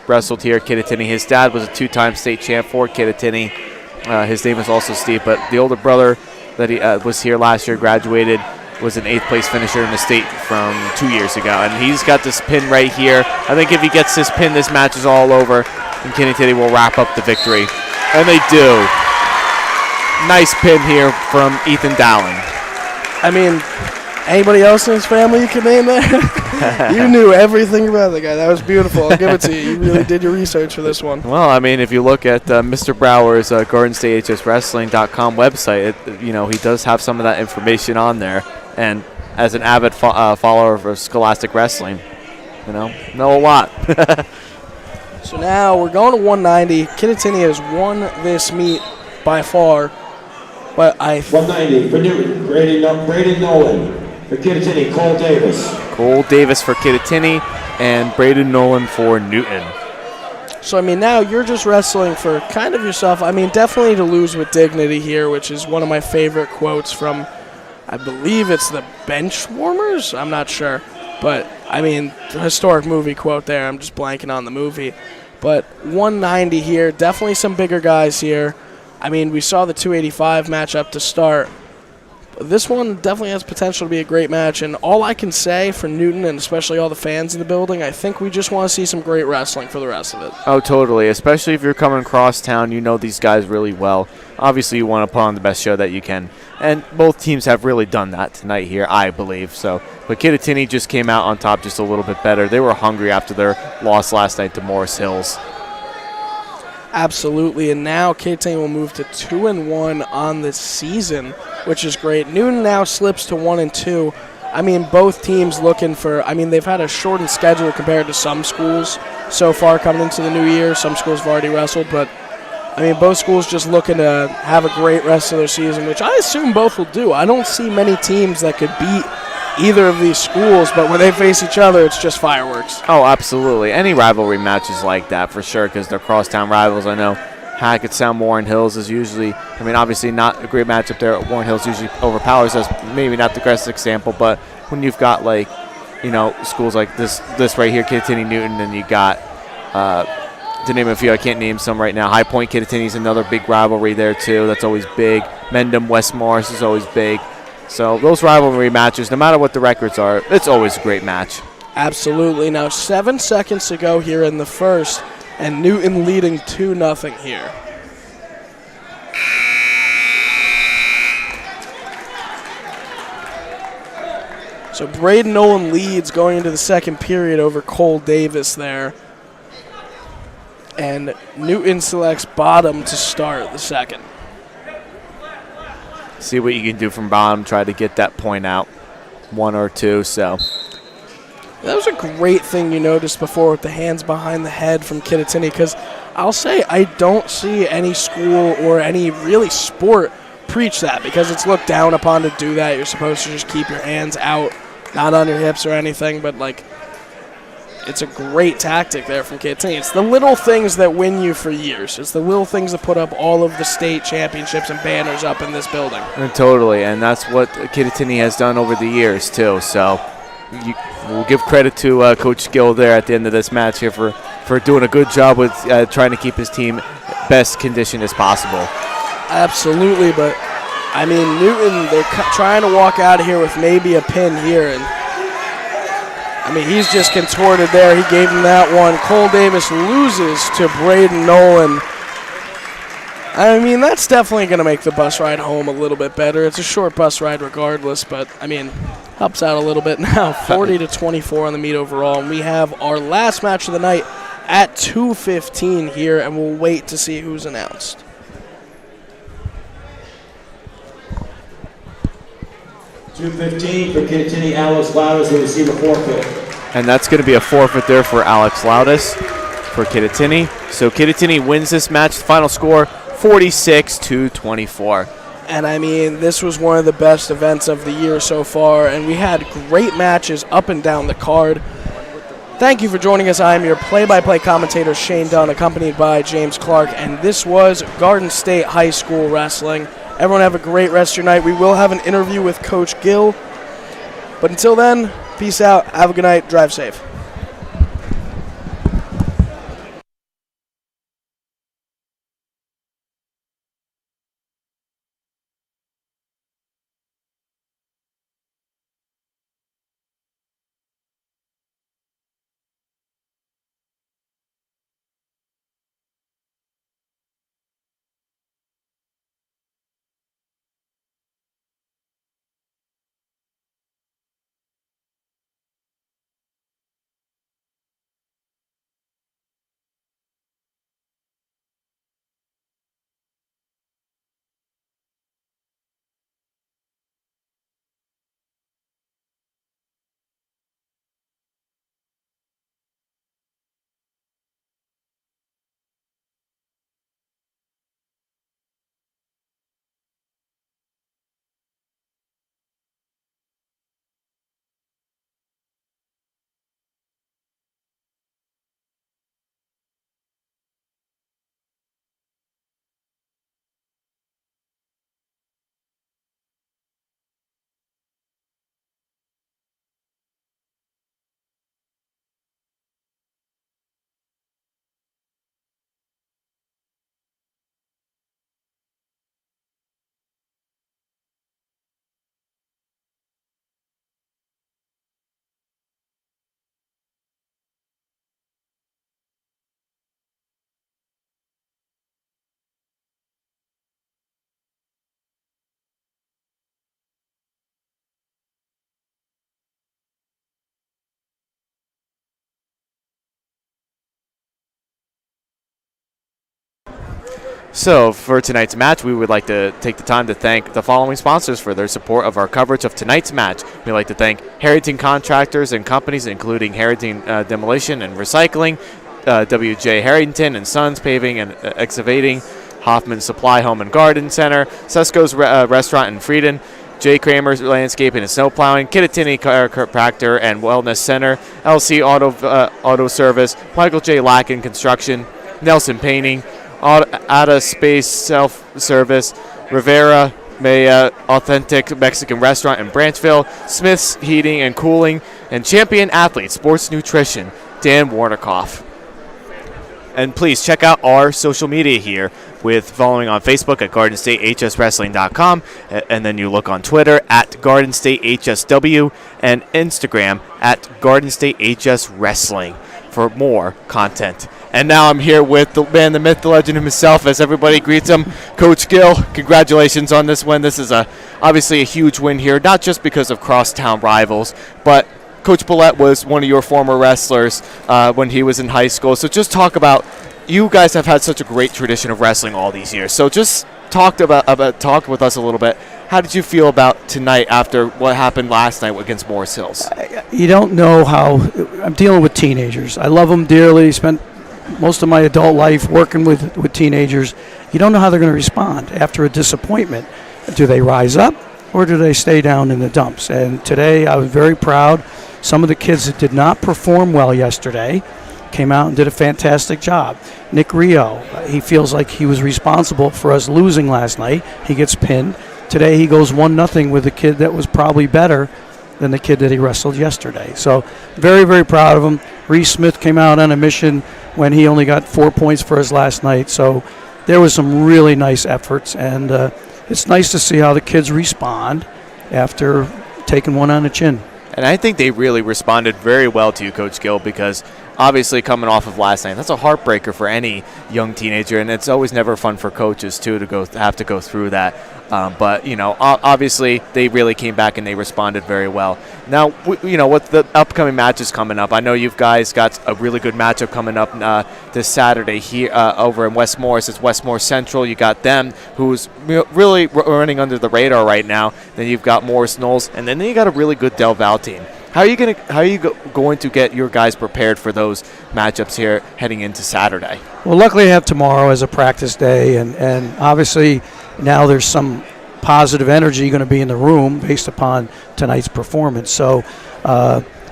wrestled here, Kittatinny. His dad was a 2-time state champ for Kittatinny. His name is also Steve, but the older brother that he was here last year, graduated, was an 8th place finisher in the state from 2 years ago. And he's got this pin right here. I think if he gets this pin, this match is all over, and Kittatinny will wrap up the victory. And they do. Nice pin here from Ethan Dowling. I mean, anybody else in his family you can name there? You knew everything about the guy. That was beautiful. I'll give it to you. You really did your research for this one. Well, I mean, if you look at Mr. Brower's GardenStateHSWrestling.com website, he does have some of that information on there. And as an avid follower of Scholastic Wrestling, know a lot. So now we're going to 190. Kittatinny has won this meet by far. But 190 for Newton, Braden Nolan. For Kittatinny, Cole Davis. Cole Davis for Kittatinny and Braden Nolan for Newton. So, I mean, now you're just wrestling for kind of yourself. I mean, definitely to lose with dignity here, which is one of my favorite quotes from, I believe it's the Benchwarmers? I'm not sure. But, I mean, historic movie quote there. I'm just blanking on the movie. But 190 here. Definitely some bigger guys here. I mean, we saw the 285 matchup to start. This one definitely has potential to be a great match, and all I can say for Newton and especially all the fans in the building, I think we just want to see some great wrestling for the rest of it. Oh, totally. Especially if you're coming across town, you know these guys really well. Obviously, you want to put on the best show that you can, and both teams have really done that tonight here, I believe. So, but Kittatinny just came out on top just a little bit better. They were hungry after their loss last night to Morris Hills. Absolutely, and now Kittatinny will move to 2-1 on this season, which is great. Newton now slips to 1-2. I mean, both teams looking for. I mean, they've had a shortened schedule compared to some schools so far coming into the new year. Some schools have already wrestled, but I mean, both schools just looking to have a great rest of their season, which I assume both will do. I don't see many teams that could beat either of these schools, but when they face each other, it's just fireworks. Oh, absolutely. Any rivalry matches like that for sure because they're crosstown rivals. I know Hackettstown, Warren Hills is usually, I mean, obviously not a great matchup there. Warren Hills usually overpowers us. Maybe not the best example, but when you've got like, you know, schools like this right here, Kittatinny Newton, and you got, to name a few, I can't name some right now. High Point Kittatinny is another big rivalry there too. That's always big. Mendham West Morris is always big. So those rivalry matches, no matter what the records are, it's always a great match. Absolutely. Now 7 seconds to go here in the first, and Newton leading 2-0 here. So Braden Nolan leads going into the second period over Cole Davis there. And Newton selects bottom to start the second. See what you can do from bottom, try to get that point out, 1 or 2, so. That was a great thing you noticed before with the hands behind the head from Kittatinny, because I'll say I don't see any school or any really sport preach that, because it's looked down upon to do that. You're supposed to just keep your hands out, not on your hips or anything, but like, it's a great tactic there from Kittatinny. It's the little things that win you for years. It's the little things that put up all of the state championships and banners up in this building. Totally, and that's what Kittatinny has done over the years too. So we'll give credit to Coach Gill there at the end of this match here for doing a good job with trying to keep his team best condition as possible. Absolutely, but I mean, Newton, they're trying to walk out of here with maybe a pin here, and I mean, he's just contorted there. He gave him that one. Cole Davis loses to Braden Nolan. I mean, that's definitely going to make the bus ride home a little bit better. It's a short bus ride regardless, but, I mean, helps out a little bit now. 40-24 on the meet overall, and we have our last match of the night at 2:15 here, and we'll wait to see who's announced. $2.15 for Kittatinny. Alex Loudis will receive a forfeit. And that's going to be a forfeit there for Alex Loudis for Kittatinny. So Kittatinny wins this match. The final score, 46-24. And I mean, this was one of the best events of the year so far, and we had great matches up and down the card. Thank you for joining us. I am your play-by-play commentator, Shane Dunn, accompanied by James Clarke, and this was Garden State High School Wrestling. Everyone have a great rest of your night. We will have an interview with Coach Gill. But until then, peace out. Have a good night. Drive safe. So, for tonight's match, we would like to take the time to thank the following sponsors for their support of our coverage of tonight's match. We'd like to thank Harrington Contractors and Companies, including Harrington Demolition and Recycling, W.J. Harrington and Sons Paving and Excavating, Hoffman Supply Home and Garden Center, Cesco's Restaurant in Frieden, J. Kramer's Landscaping and Snow Plowing, Kittatinny Chiropractor and Wellness Center, LC Auto Service, Michael J. Lacken Construction, Nelson Painting, Ada Space Self-Service, Rivera Maya Authentic Mexican Restaurant in Branchville, Smith's Heating and Cooling, and Champion Athlete Sports Nutrition, Dan Warnikoff. And please check out our social media here with following on Facebook at GardenStateHSWrestling.com, and then you look on Twitter at GardenStateHSW and Instagram at GardenStateHSWrestling for more content. And now I'm here with the man, the myth, the legend himself, as everybody greets him, Coach Gill. Congratulations on this win. This is obviously a huge win here, not just because of crosstown rivals, but Coach Billette was one of your former wrestlers when he was in high school. So just talk about, you guys have had such a great tradition of wrestling all these years. So just talk with us a little bit. How did you feel about tonight after what happened last night against Morris Hills? You don't know how. I'm dealing with teenagers. I love them dearly. Spent most of my adult life working with teenagers. You don't know how they're going to respond after a disappointment. Do they rise up or do they stay down in the dumps? And today I was very proud. Some of the kids that did not perform well yesterday came out and did a fantastic job. Nick Rio, he feels like he was responsible for us losing last night. He gets pinned. Today he goes 1-0 with a kid that was probably better than the kid that he wrestled yesterday. So very, very proud of him. Reese Smith came out on a mission when he only got 4 points for us last night. So there was some really nice efforts, and it's nice to see how the kids respond after taking one on the chin. And I think they really responded very well to you, Coach Gill, because obviously coming off of last night, that's a heartbreaker for any young teenager, and it's always never fun for coaches, too, to have to go through that. But, obviously they really came back and they responded very well. Now, with the upcoming matches coming up, I know you guys got a really good matchup coming up this Saturday here over in West Morris. It's West Morris Central. You got them, who's really running under the radar right now. Then you've got Morris Knolls, and then you got a really good Del Val team. How are you going to get your guys prepared for those matchups here heading into Saturday? Well, luckily I have tomorrow as a practice day, and obviously now there's some positive energy going to be in the room based upon tonight's performance. So,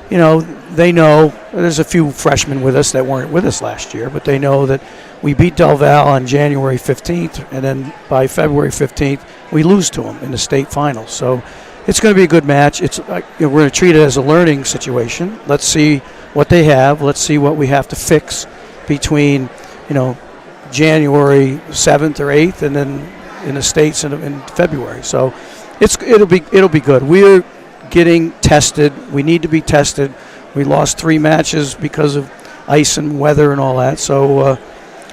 they know there's a few freshmen with us that weren't with us last year, but they know that we beat Del Val on January 15th, and then by February 15th, we lose to them in the state finals. So it's going to be a good match. It's we're going to treat it as a learning situation. Let's see what they have. Let's see what we have to fix between, January 7th or 8th, and then in the States in February. So it'll be good. We're getting tested. We need to be tested. We lost 3 matches because of ice and weather and all that. So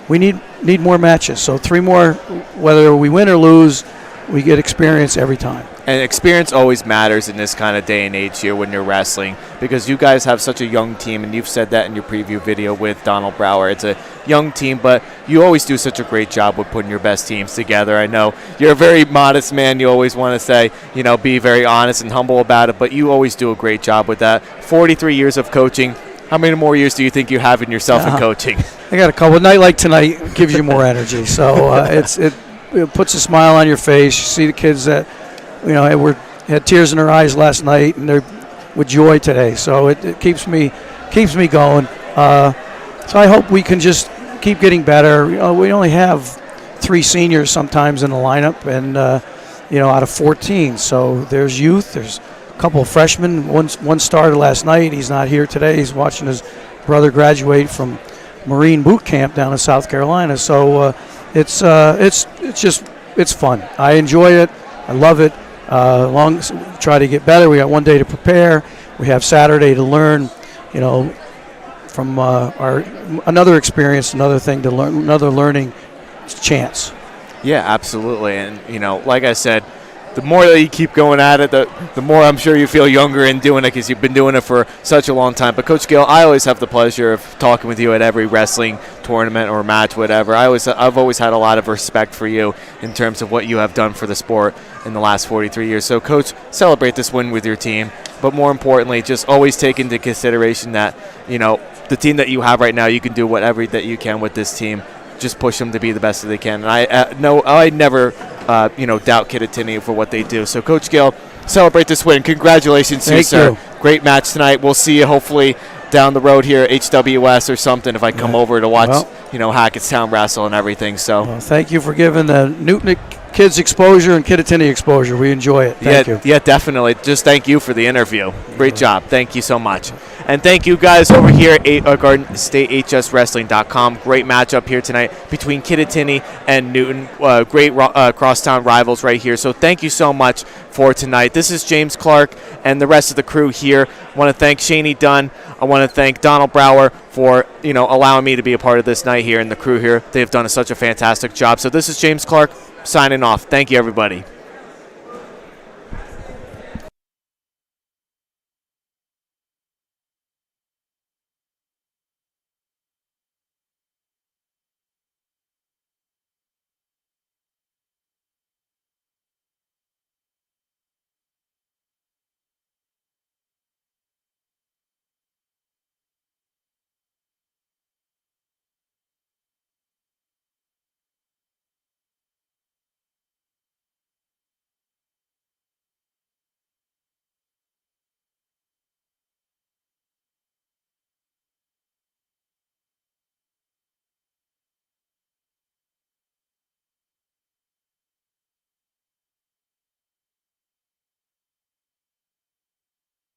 we need more matches. So 3 more, whether we win or lose, we get experience every time. And experience always matters in this kind of day and age here when you're wrestling, because you guys have such a young team, and you've said that in your preview video with Donald Brower. It's a young team, but you always do such a great job with putting your best teams together. I know you're a very modest man. You always want to say, be very honest and humble about it, but you always do a great job with that. 43 years of coaching. How many more years do you think you have in yourself in coaching? I got a couple. A night like tonight gives you more energy. So it puts a smile on your face. You see the kids that had tears in their eyes last night, and they're with joy today. So it keeps me going. So I hope we can just keep getting better. We only have 3 seniors sometimes in the lineup, and out of 14. So there's youth. There's a couple of freshmen. One started last night. He's not here today. He's watching his brother graduate from Marine boot camp down in South Carolina. So it's fun. I enjoy it. I love it. Try to get better. We got one day to prepare. We have Saturday to learn, from our another experience, another thing to learn, another learning chance. Yeah, absolutely. And like I said, the more that you keep going at it, the more I'm sure you feel younger in doing it because you've been doing it for such a long time. But Coach Gill, I always have the pleasure of talking with you at every wrestling tournament or match, whatever. I've always had a lot of respect for you in terms of what you have done for the sport in the last 43 years. So, Coach, celebrate this win with your team. But more importantly, just always take into consideration that, the team that you have right now, you can do whatever that you can with this team. Just push them to be the best that they can. And I never, doubt Kittatinny for what they do. So, Coach Gill, celebrate this win. Congratulations to you, sir. Great match tonight. We'll see you hopefully down the road here at HWS or something if I come over to watch, Hackettstown wrestle and everything. So, thank you for giving the Newton kids exposure and Kittatinny exposure. We enjoy it. Thank you. Yeah, definitely. Just thank you for the interview. Great job. Thank you so much. And thank you guys over here at GardenStateHSWrestling.com. Great matchup here tonight between Kittatinny and Newton. Great crosstown rivals right here. So thank you so much for tonight. This is James Clarke and the rest of the crew here. I want to thank Shaney Dunn. I want to thank Donald Brower for allowing me to be a part of this night here and the crew here. They've done such a fantastic job. So this is James Clarke signing off. Thank you, everybody.